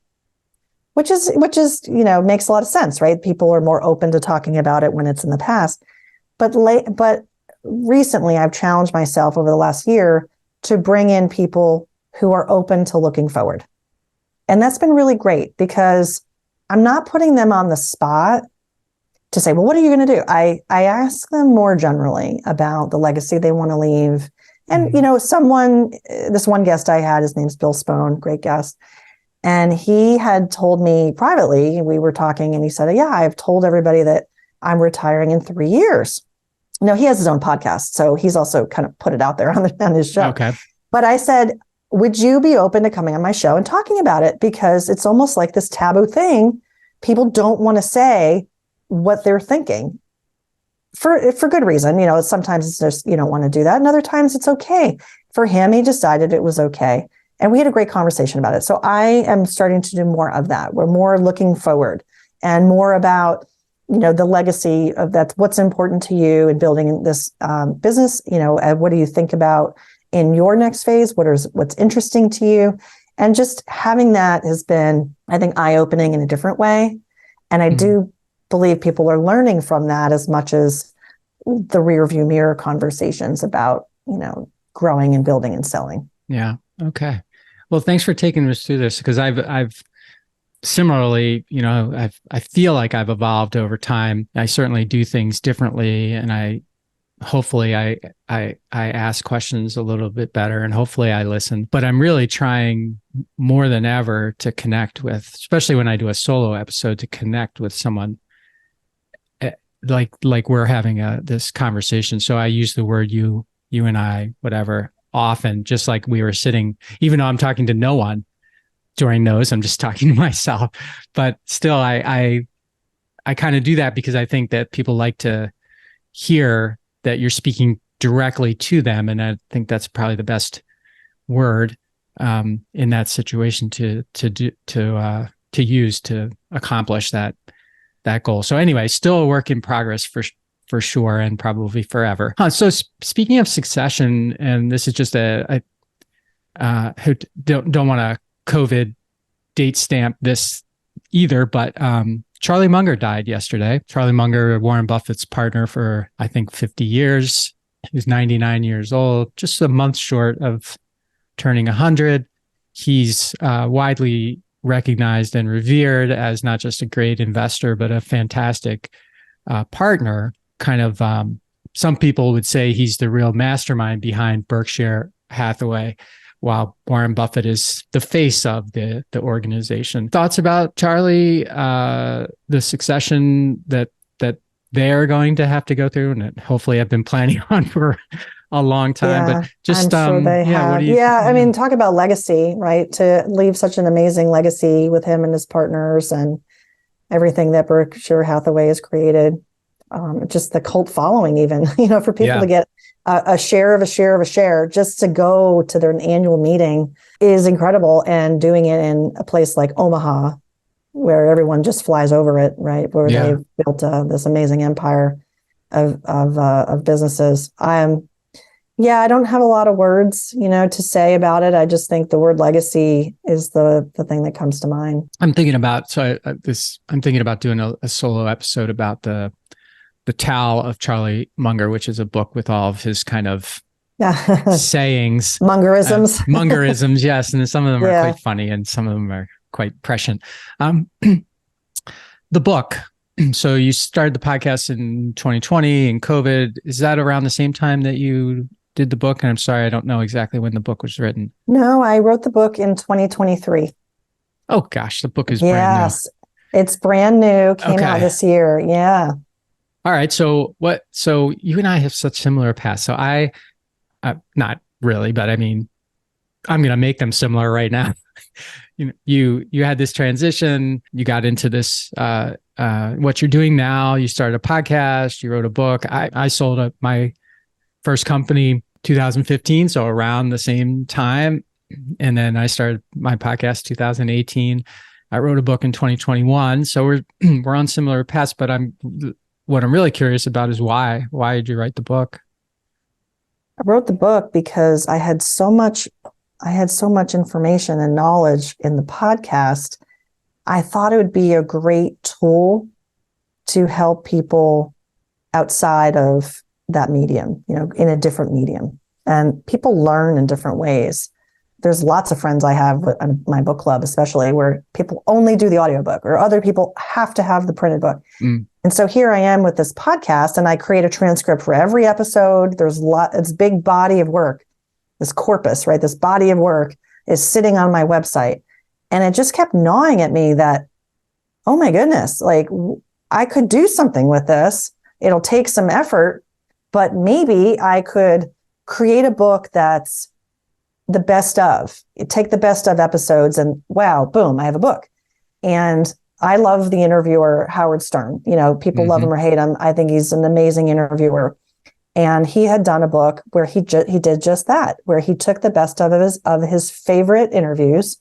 which is, makes a lot of sense, right? People are more open to talking about it when it's in the past. But recently I've challenged myself over the last year to bring in people who are open to looking forward. And that's been really great because I'm not putting them on the spot to say, well, what are you going to do? I ask them more generally about the legacy they want to leave. And, this one guest I had, his name's Bill Spohn, great guest. And he had told me privately, we were talking and he said, yeah, I've told everybody that I'm retiring in 3 years. Now he has his own podcast, so he's also kind of put it out there on his show. Okay. But I said, would you be open to coming on my show and talking about it? Because it's almost like this taboo thing. People don't want to say what they're thinking for good reason. Sometimes it's just, you don't want to do that. And other times it's okay. For him, he decided it was okay. And we had a great conversation about it. So I am starting to do more of that. We're more looking forward and more about, the legacy of that's what's important to you in building this business. What do you think about in your next phase? What's interesting to you? And just having that has been, I think, eye-opening in a different way. And I do believe people are learning from that as much as the rearview mirror conversations about, growing and building and selling. Yeah. Okay. Well, thanks for taking us through this because I've similarly, I feel like I've evolved over time. I certainly do things differently, and hopefully I ask questions a little bit better, and hopefully I listen. But I'm really trying more than ever to connect with, especially when I do a solo episode, to connect with someone like we're having this conversation. So I use the word you and I, whatever, often, just like we were sitting, even though I'm talking to no one during those, I'm just talking to myself. But still, I kind of do that because I think that people like to hear that you're speaking directly to them. And I think that's probably the best word in that situation to use to accomplish that that goal. So anyway, still a work in progress for sure, and probably forever. So speaking of succession, and this is just who don't want to COVID date stamp this either, but Charlie Munger died yesterday. Charlie Munger, Warren Buffett's partner for, I think, 50 years. He's 99 years old, just a month short of turning 100. He's widely recognized and revered as not just a great investor, but a fantastic partner. Kind of, some people would say he's the real mastermind behind Berkshire Hathaway, while Warren Buffett is the face of the organization. Thoughts about Charlie, the succession that they're going to have to go through, and hopefully have been planning on for a long time. Yeah, but just, I'm sure they have. what do you? Yeah, I mean, talk about legacy, right? To leave such an amazing legacy with him and his partners and everything that Berkshire Hathaway has created. Just the cult following, even, for people to get a share of a share of a share just to go to their annual meeting is incredible. And doing it in a place like Omaha, where everyone just flies over it, right? Where they've built this amazing empire of businesses. I don't have a lot of words, to say about it. I just think the word legacy is the thing that comes to mind. I'm thinking about doing a solo episode about the Tao of Charlie Munger, which is a book with all of his kind of sayings. Mungerisms. Mungerisms, yes. And some of them are quite funny and some of them are quite prescient. The book. So you started the podcast in 2020 and COVID. Is that around the same time that you did the book? And I'm sorry, I don't know exactly when the book was written. No, I wrote the book in 2023. Oh gosh, the book is brand new. Yes, it's brand new. Came out this year. Yeah. All right. So you and I have such similar paths. So I not really, but I mean, I'm going to make them similar right now. You had this transition, you got into this, what you're doing now, you started a podcast, you wrote a book. I sold my first company 2015. So around the same time. And then I started my podcast 2018. I wrote a book in 2021. So we're on similar paths, but what I'm really curious about is why did you write the book? I wrote the book because I had so much information and knowledge in the podcast. I thought it would be a great tool to help people outside of that medium, in a different medium. And people learn in different ways. There's lots of friends I have with my book club, especially, where people only do the audiobook, or other people have to have the printed book. And so here I am with this podcast, and I create a transcript for every episode. It's a big body of work. This corpus, right? This body of work is sitting on my website. And it just kept gnawing at me that, oh my goodness, like I could do something with this. It'll take some effort, but maybe I could create a book that's the best of. Take the best of episodes and wow, boom, I have a book. And I love the interviewer, Howard Stern. People love him or hate him. I think he's an amazing interviewer. And he had done a book where he did just that, where he took the best of his favorite interviews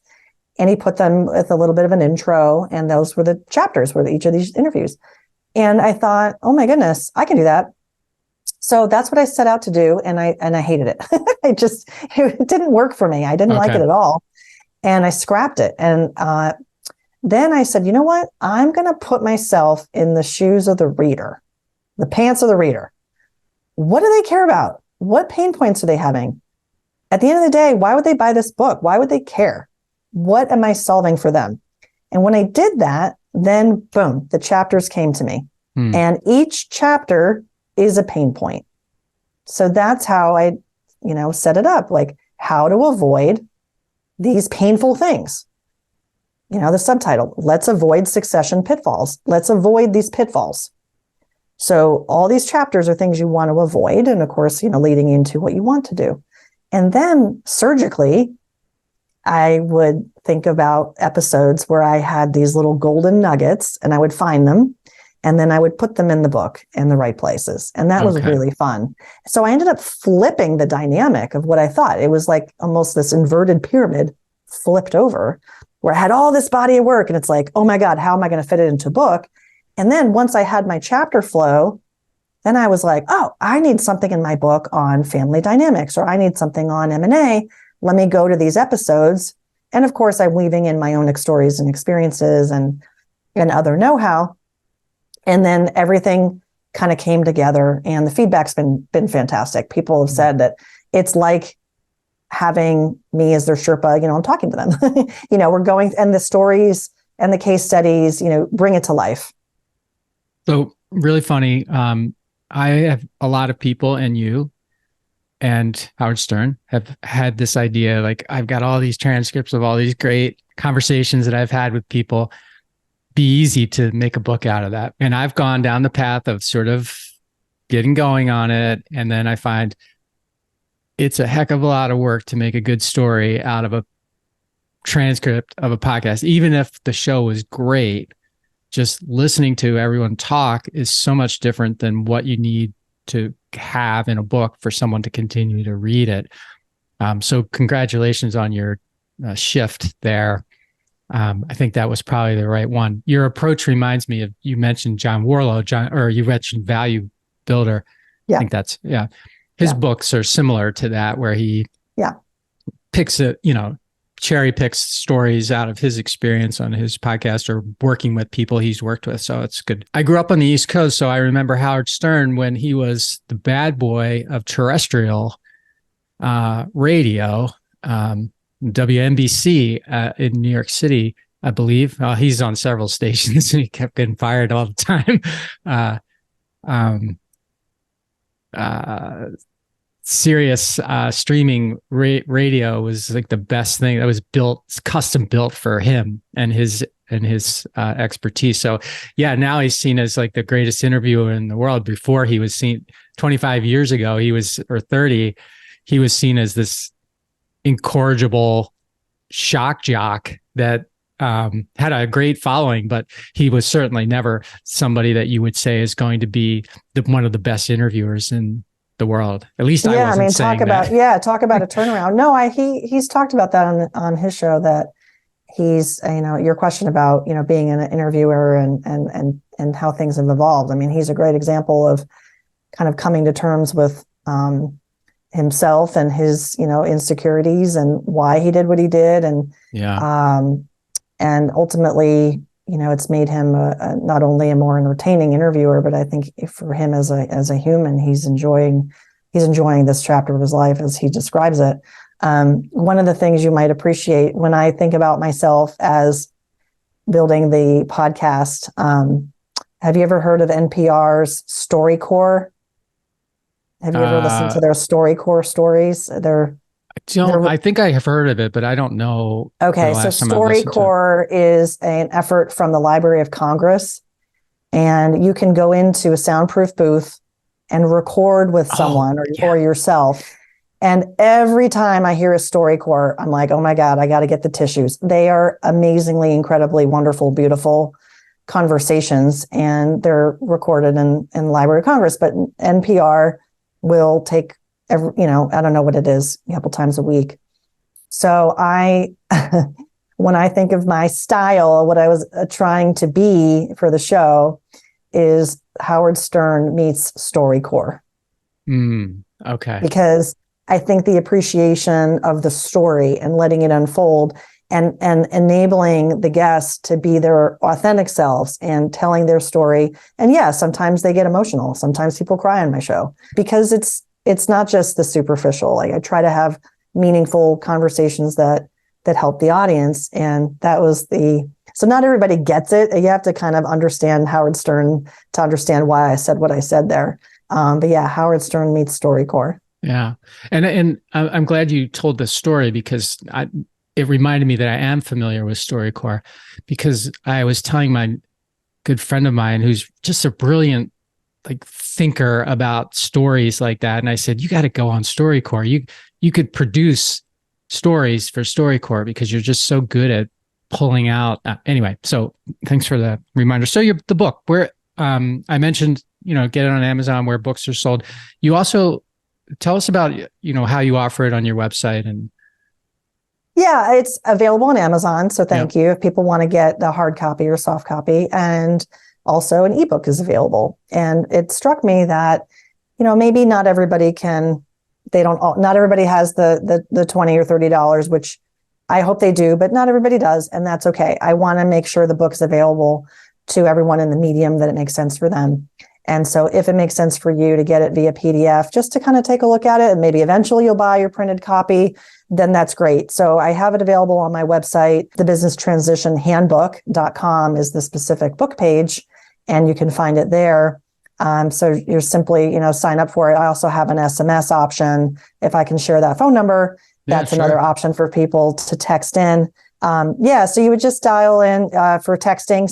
and he put them with a little bit of an intro. And those were the chapters, were each of these interviews. And I thought, oh my goodness, I can do that. So that's what I set out to do. And I hated it. It didn't work for me. I didn't like it at all. And I scrapped it. And then I said, you know what? I'm going to put myself in the shoes of the reader, the pants of the reader. What do they care about? What pain points are they having? At the end of the day, why would they buy this book? Why would they care? What am I solving for them? And when I did that, then boom, the chapters came to me. And each chapter is a pain point. So that's how I, set it up, like how to avoid these painful things. The subtitle, let's avoid succession pitfalls. Let's avoid these pitfalls. So all these chapters are things you want to avoid. And of course, leading into what you want to do. And then surgically, I would think about episodes where I had these little golden nuggets and I would find them. And then I would put them in the book in the right places. And that was really fun. So I ended up flipping the dynamic of what I thought. It was like almost this inverted pyramid flipped over, where I had all this body of work. And it's like, oh my God, how am I going to fit it into a book? And then once I had my chapter flow, then I was like, oh, I need something in my book on family dynamics, or I need something on M&A. Let me go to these episodes. And of course, I'm weaving in my own stories and experiences and other know-how. And then everything kind of came together, and the feedback's been fantastic. People have said that it's like having me as their Sherpa, I'm talking to them. We're going, and the stories and the case studies, bring it to life. So really funny. I have a lot of people, and you and Howard Stern have had this idea, like, I've got all these transcripts of all these great conversations that I've had with people. Be easy to make a book out of that. And I've gone down the path of sort of getting going on it. And then I find it's a heck of a lot of work to make a good story out of a transcript of a podcast. Even if the show was great, just listening to everyone talk is so much different than what you need to have in a book for someone to continue to read it. So congratulations on your shift there. I think that was probably the right one. Your approach reminds me of, you mentioned John Warlow, or you mentioned Value Builder. Yeah. I think that's, his books are similar to that, where he picks cherry picks stories out of his experience on his podcast or working with people he's worked with. So it's good. I grew up on the East Coast, so I remember Howard Stern when he was the bad boy of terrestrial radio, WNBC in New York City, I believe. He's on several stations and he kept getting fired all the time. Sirius streaming radio was like the best thing that was custom built for him and his expertise. So now he's seen as like the greatest interviewer in the world. Before, he was seen 25 years ago, or 30, he was seen as this incorrigible shock jock that had a great following, but he was certainly never somebody that you would say is going to be one of the best interviewers in the world. At least I wasn't saying that. Talk about a turnaround. No, he's talked about that on his show, that he's, your question about, being an interviewer and how things have evolved. I mean, he's a great example of kind of coming to terms with himself and his, insecurities and why he did what he did. And ultimately, it's made him not only a more entertaining interviewer, but I think for him as a human, he's enjoying this chapter of his life as he describes it. One of the things you might appreciate when I think about myself as building the podcast, have you ever heard of NPR's StoryCorps? Have you ever listened to their StoryCorps stories? I think I have heard of it, but I don't know. Okay, so StoryCorps is an effort from the Library of Congress, and you can go into a soundproof booth and record with someone or yourself. And every time I hear a StoryCorps, I'm like, oh my God, I got to get the tissues. They are amazingly, incredibly wonderful, beautiful conversations, and they're recorded in the Library of Congress. But NPR will take I don't know what it is, a couple times a week. So when I think of my style, what I was trying to be for the show is Howard Stern meets StoryCorps. Okay. Because I think the appreciation of the story and letting it unfold and enabling the guests to be their authentic selves and telling their story. And sometimes they get emotional. Sometimes people cry on my show because it's not just the superficial. Like, I try to have meaningful conversations that help the audience. And that was so not everybody gets it. You have to kind of understand Howard Stern to understand why I said what I said there. But Howard Stern meets StoryCorps. Yeah. And I'm glad you told this story, because it reminded me that I am familiar with StoryCorps, because I was telling my good friend of mine who's just a brilliant thinker about stories like that. And I said, you got to go on StoryCorps. You could produce stories for StoryCorps because you're just so good at pulling out. Anyway, so thanks for the reminder. So the book, where I mentioned, get it on Amazon where books are sold. You also tell us about, how you offer it on your website. And yeah, it's available on Amazon. So thank you if people want to get the hard copy or soft copy. And also an ebook is available. And it struck me that, maybe not everybody not everybody has the $20 or $30, which I hope they do, but not everybody does. And that's okay. I want to make sure the book's available to everyone in the medium that it makes sense for them. And so if it makes sense for you to get it via PDF, just to kind of take a look at it, and maybe eventually you'll buy your printed copy, then that's great. So I have it available on my website. The business transition handbook.com is the specific book page, and you can find it there. So you're simply, sign up for it. I also have an SMS option. If I can share that phone number, that's another option for people to text in. So you would just dial in for texting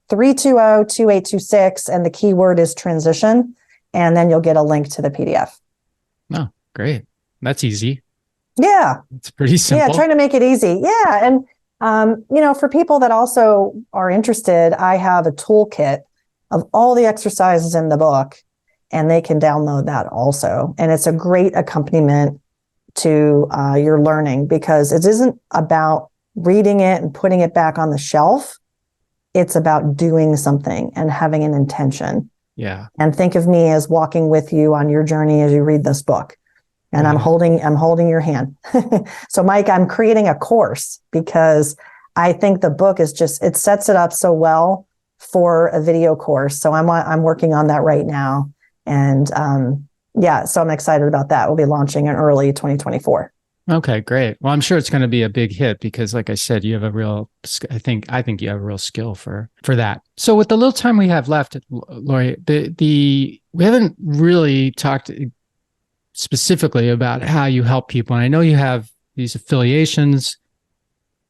762-320-2826, and the keyword is transition, and then you'll get a link to the PDF. Oh, great. That's easy. Yeah. It's pretty simple. Yeah, trying to make it easy. Yeah. And, for people that also are interested, I have a toolkit of all the exercises in the book, and they can download that also. And it's a great accompaniment to your learning, because it isn't about reading it and putting it back on the shelf. It's about doing something and having an intention. Yeah. And think of me as walking with you on your journey as you read this book. And I'm holding your hand. So Mike, I'm creating a course because I think the book is it sets it up so well for a video course. So I'm working on that right now. And so I'm excited about that. We'll be launching in early 2024. Okay, great. Well, I'm sure it's going to be a big hit because, like I said, you have I think you have a real skill for that. So with the little time we have left, Laurie, we haven't really talked specifically about how you help people. And I know you have these affiliations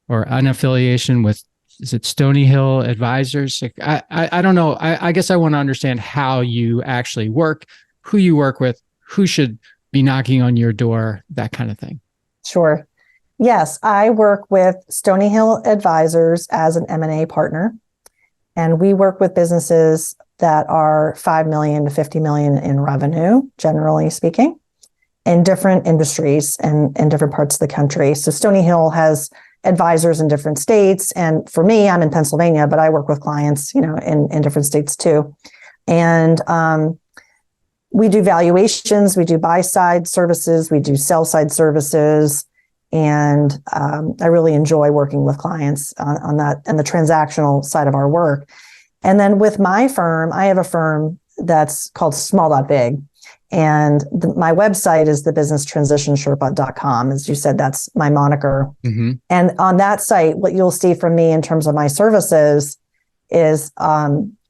or unaffiliation with, is it Stony Hill Advisors? I don't know. I guess I want to understand how you actually work, who you work with, who should be knocking on your door, that kind of thing. Sure. Yes, I work with Stony Hill Advisors as an M&A partner, and we work with businesses that are 5 million to 50 million in revenue, generally speaking, in different industries and in different parts of the country. So Stony Hill has advisors in different states. And for me, I'm in Pennsylvania, but I work with clients, in different states too. And we do valuations, we do buy-side services, we do sell-side services. And I really enjoy working with clients on that and the transactional side of our work. And then with my firm, I have a firm that's called Small.Big. And my website is thebusinesstransition.sherpa.com. As you said, that's my moniker. Mm-hmm. And on that site, what you'll see from me in terms of my services is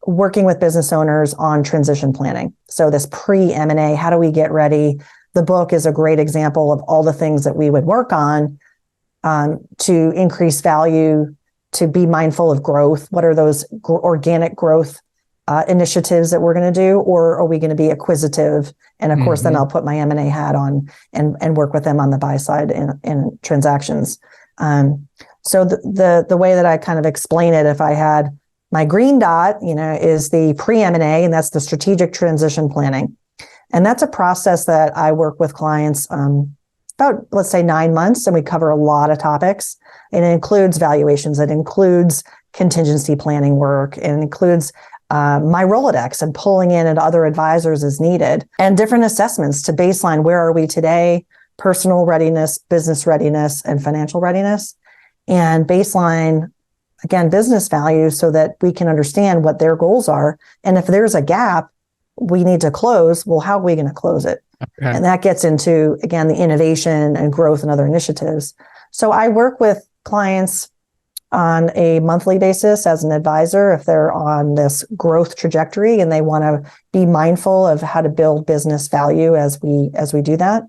working with business owners on transition planning. So this pre-M&A, how do we get ready? The book is a great example of all the things that we would work on to increase value, to be mindful of growth. What are those organic growth initiatives that we're going to do, or are we going to be acquisitive? And of course, then I'll put my M&A hat on and work with them on the buy side in transactions. So the way that I kind of explain it, if I had my green dot, is the pre-M&A, and that's the strategic transition planning. And that's a process that I work with clients about, let's say, 9 months, and we cover a lot of topics. It includes valuations, it includes contingency planning work, it includes my Rolodex and pulling in other advisors as needed, and different assessments to baseline where are we today, personal readiness, business readiness, and financial readiness, and baseline, again, business value so that we can understand what their goals are. And if there's a gap we need to close, well, how are we going to close it? Okay. And that gets into, again, the innovation and growth and other initiatives. So I work with clients on a monthly basis as an advisor if they're on this growth trajectory and they want to be mindful of how to build business value as we do that.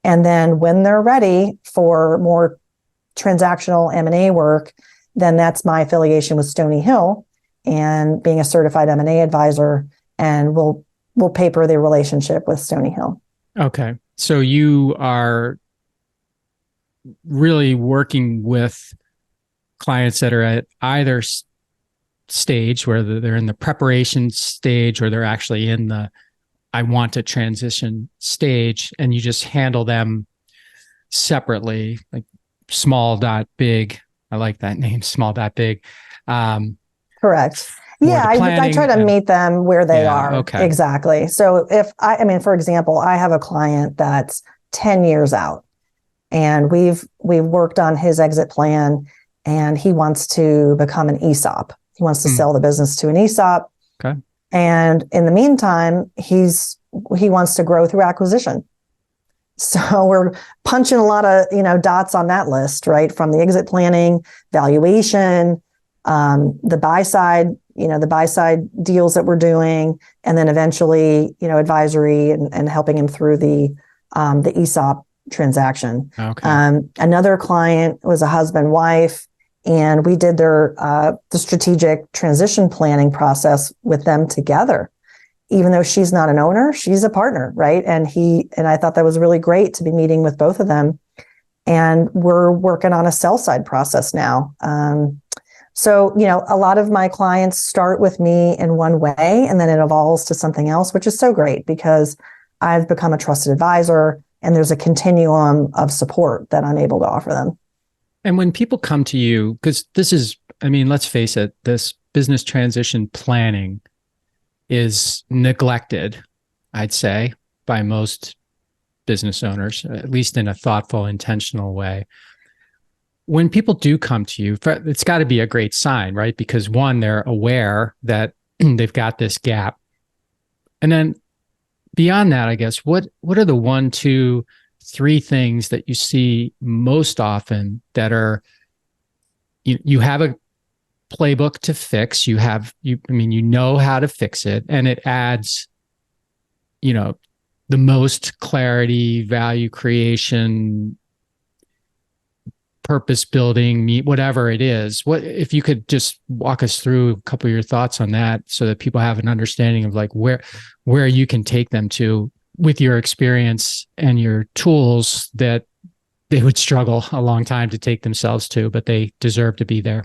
And then when they're ready for more transactional M&A work, then that's my affiliation with Stony Hill and being a certified M&A advisor, and we'll paper the relationship with Stony Hill. Okay. So you are really working with clients that are at either stage, where they're in the preparation stage or they're actually in the I want to transition stage, and you just handle them separately, like small.big. I like that name, small.big. Correct. Yeah, I try to meet them where they are. Okay. Exactly. So for example, I have a client that's 10 years out, and we've worked on his exit plan, and he wants to become an ESOP. He wants to sell the business to an ESOP. Okay. And in the meantime, he wants to grow through acquisition. So we're punching a lot of, dots on that list, right? From the exit planning, valuation, the buy side deals that we're doing, and then eventually, advisory and helping him through the ESOP transaction. Okay. Another client was a husband, wife, and we did the strategic transition planning process with them together. Even though she's not an owner, she's a partner, right? And I thought that was really great to be meeting with both of them. And we're working on a sell side process now. So, a lot of my clients start with me in one way, and then it evolves to something else, which is so great because I've become a trusted advisor, and there's a continuum of support that I'm able to offer them. And when people come to you, because this is, let's face it, this business transition planning is neglected, I'd say, by most business owners, at least in a thoughtful, intentional way. When people do come to you, it's got to be a great sign, right? Because one, they're aware that they've got this gap. And then beyond that, I guess, what are the 1, 2, 3 things that you see most often that are, you have a playbook to fix, you know how to fix it, and it adds, the most clarity, value creation, purpose building, whatever it is. What if you could just walk us through a couple of your thoughts on that so that people have an understanding of like where you can take them to with your experience and your tools that they would struggle a long time to take themselves to, but they deserve to be there.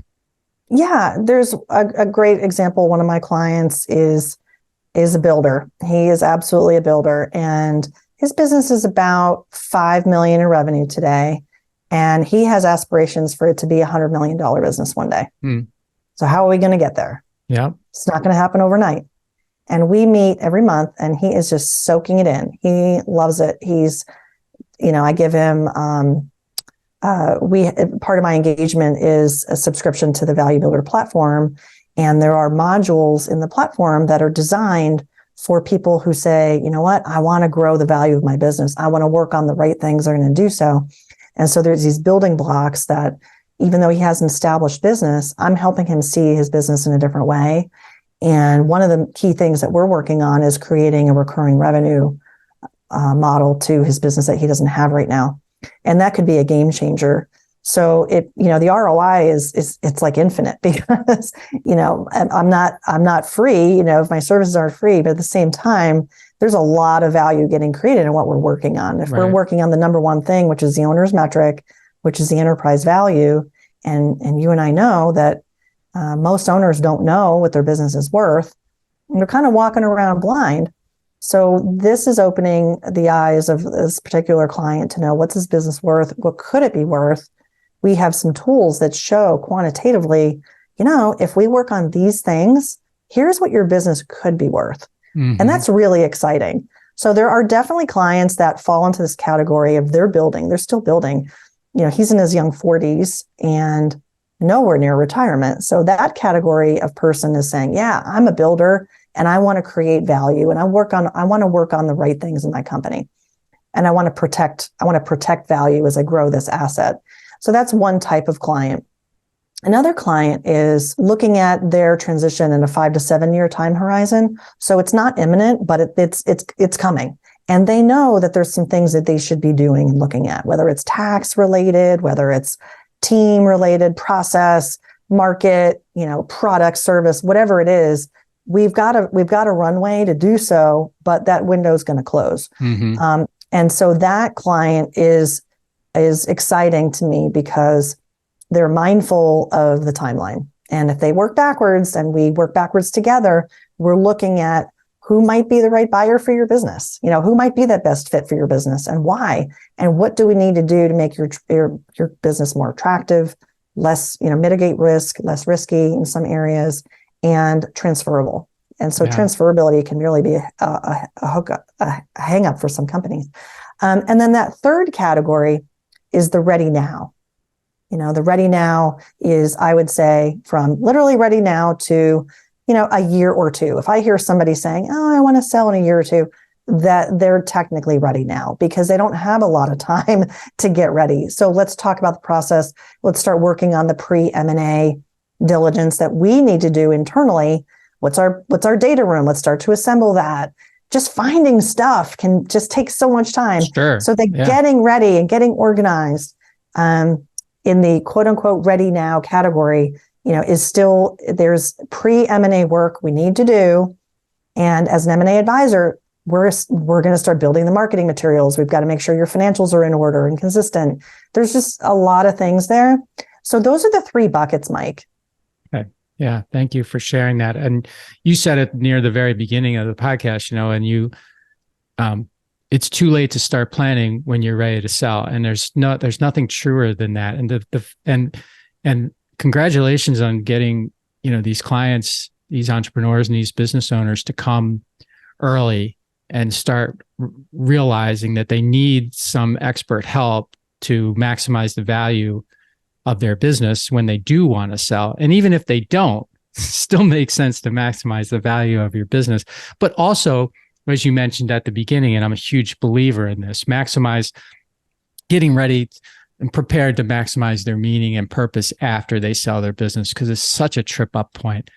Yeah, there's a great example. One of my clients is a builder. He is absolutely a builder, and his business is about $5 million in revenue today. And he has aspirations for it to be $100 million business one day. So how are we going to get there? Yeah. It's not going to happen overnight. And we meet every month, and he is just soaking it in. He loves it. I give him, part of my engagement is a subscription to the Value Builder platform. And there are modules in the platform that are designed for people who say, you know what, I want to grow the value of my business. I want to work on the right things that are going to do so. And so there's these building blocks that even though he has an established business, I'm helping him see his business in a different way. And one of the key things that we're working on is creating a recurring revenue model to his business that he doesn't have right now. And that could be a game changer. So the ROI it's like infinite because, I'm not free, if my services aren't free, but at the same time, there's a lot of value getting created in what we're working on. If we're working on the number one thing, which is the owner's metric, which is the enterprise value, and you and I know that most owners don't know what their business is worth, and they're kind of walking around blind. So this is opening the eyes of this particular client to know what's his business worth, what could it be worth. We have some tools that show quantitatively, if we work on these things, here's what your business could be worth. Mm-hmm. And that's really exciting. So there are definitely clients that fall into this category of they're still building. He's in his young 40s and nowhere near retirement. So that category of person is saying, yeah, I'm a builder and I want to create value and I want to work on the right things in my company. And I want to protect value as I grow this asset. So that's one type of client. Another client is looking at their transition in a 5 to 7 year time horizon. So it's not imminent, but it's coming. And they know that there's some things that they should be doing and looking at, whether it's tax related, whether it's team related, process, market, product, service, whatever it is. We've got a runway to do so, but that window is going to close. Mm-hmm. And so that client is exciting to me because they're mindful of the timeline. And if they work backwards and we work backwards together, we're looking at who might be the right buyer for your business, who might be that best fit for your business and why, and what do we need to do to make your business more attractive, less, mitigate risk, less risky in some areas, and transferable. And so transferability can really be a hookup, a hang up for some companies. And then that third category is the ready now. The ready now is, I would say, from literally ready now to, a year or two. If I hear somebody saying, oh, I want to sell in a year or two, that they're technically ready now because they don't have a lot of time to get ready. So let's talk about the process. Let's start working on the pre-M&A diligence that we need to do internally. What's our data room? Let's start to assemble that. Just finding stuff can just take so much time. Sure. So that getting ready and getting organized in the quote unquote ready now category, is still, there's pre-M&A work we need to do. And as an M&A advisor, we're going to start building the marketing materials. We've got to make sure your financials are in order and consistent. There's just a lot of things there. So those are the three buckets, Mike. Okay. Yeah. Thank you for sharing that. And you said it near the very beginning of the podcast, and it's too late to start planning when you're ready to sell. And there's nothing truer than that. And and congratulations on getting, these clients, these entrepreneurs and these business owners to come early and start realizing that they need some expert help to maximize the value of their business when they do want to sell. And even if they don't, still makes sense to maximize the value of your business. But also, as you mentioned at the beginning, and I'm a huge believer in this, maximize getting ready and prepared to maximize their meaning and purpose after they sell their business, because it's such a trip up point.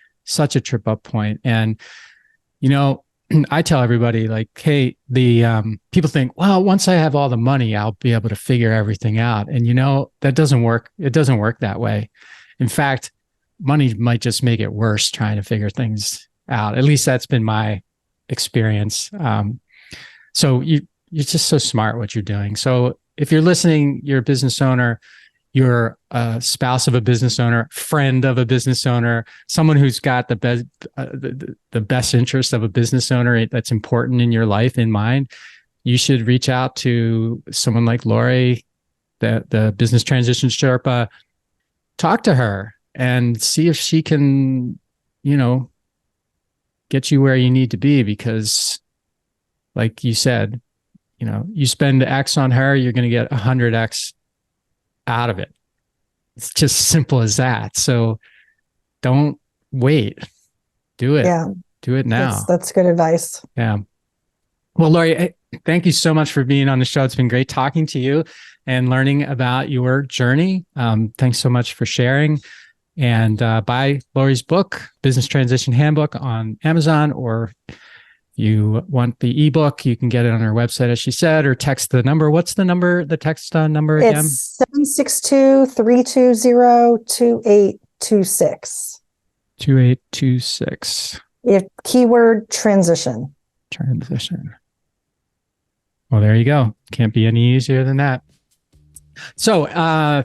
And, I tell everybody like, hey, the people think, well, once I have all the money, I'll be able to figure everything out. And that doesn't work. It doesn't work that way. In fact, money might just make it worse trying to figure things out. At least that's been my experience. So you're just so smart what you're doing. So if you're listening, you're a business owner, you're a spouse of a business owner, friend of a business owner, someone who's got the best interest of a business owner that's important in your life in mind, you should reach out to someone like Laurie, the business transition sherpa. Talk to her and see if she can, get you where you need to be. Because, like you said, you spend X on her, you're going to get 100X out of it. It's just simple as that. So don't wait. Do it. Yeah. Do it now. That's good advice. Yeah. Well, Laurie, thank you so much for being on the show. It's been great talking to you and learning about your journey. Thanks so much for sharing. And buy Laurie's book, Business Transition Handbook, on Amazon, or you want the ebook, you can get it on our website, as she said, or text the number. What's the number, the text number again? It's 762-320-2826. 2826. Keyword transition. Transition. Well, there you go. Can't be any easier than that. So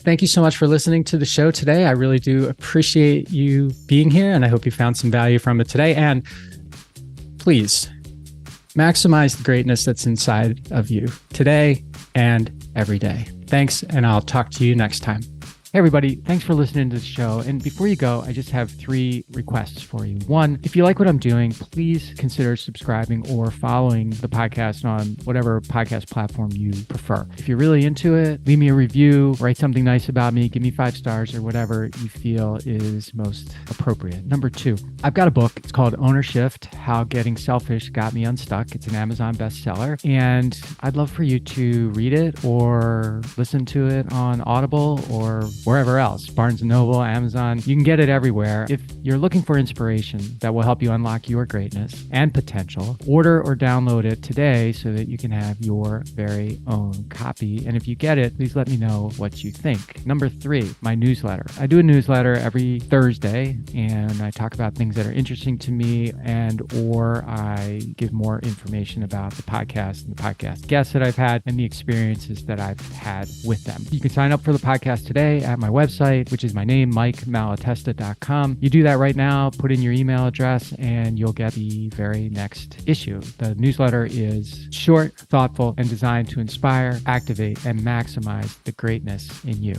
thank you so much for listening to the show today. I really do appreciate you being here, and I hope you found some value from it today. And please maximize the greatness that's inside of you today and every day. Thanks, and I'll talk to you next time. Hey everybody, thanks for listening to the show. And before you go, I just have 3 requests for you. 1, if you like what I'm doing, please consider subscribing or following the podcast on whatever podcast platform you prefer. If you're really into it, leave me a review, write something nice about me, give me 5 stars or whatever you feel is most appropriate. Number 2, I've got a book. It's called Ownership: How Getting Selfish Got Me Unstuck. It's an Amazon bestseller, and I'd love for you to read it or listen to it on Audible or wherever else, Barnes & Noble, Amazon. You can get it everywhere. If you're looking for inspiration that will help you unlock your greatness and potential, order or download it today so that you can have your very own copy. And if you get it, please let me know what you think. Number 3, my newsletter. I do a newsletter every Thursday, and I talk about things that are interesting to me, and or I give more information about the podcast and the podcast guests that I've had and the experiences that I've had with them. You can sign up for the podcast today at my website, which is my name, MikeMalatesta.com. You do that right now, put in your email address, and you'll get the very next issue. The newsletter is short, thoughtful, and designed to inspire, activate, and maximize the greatness in you.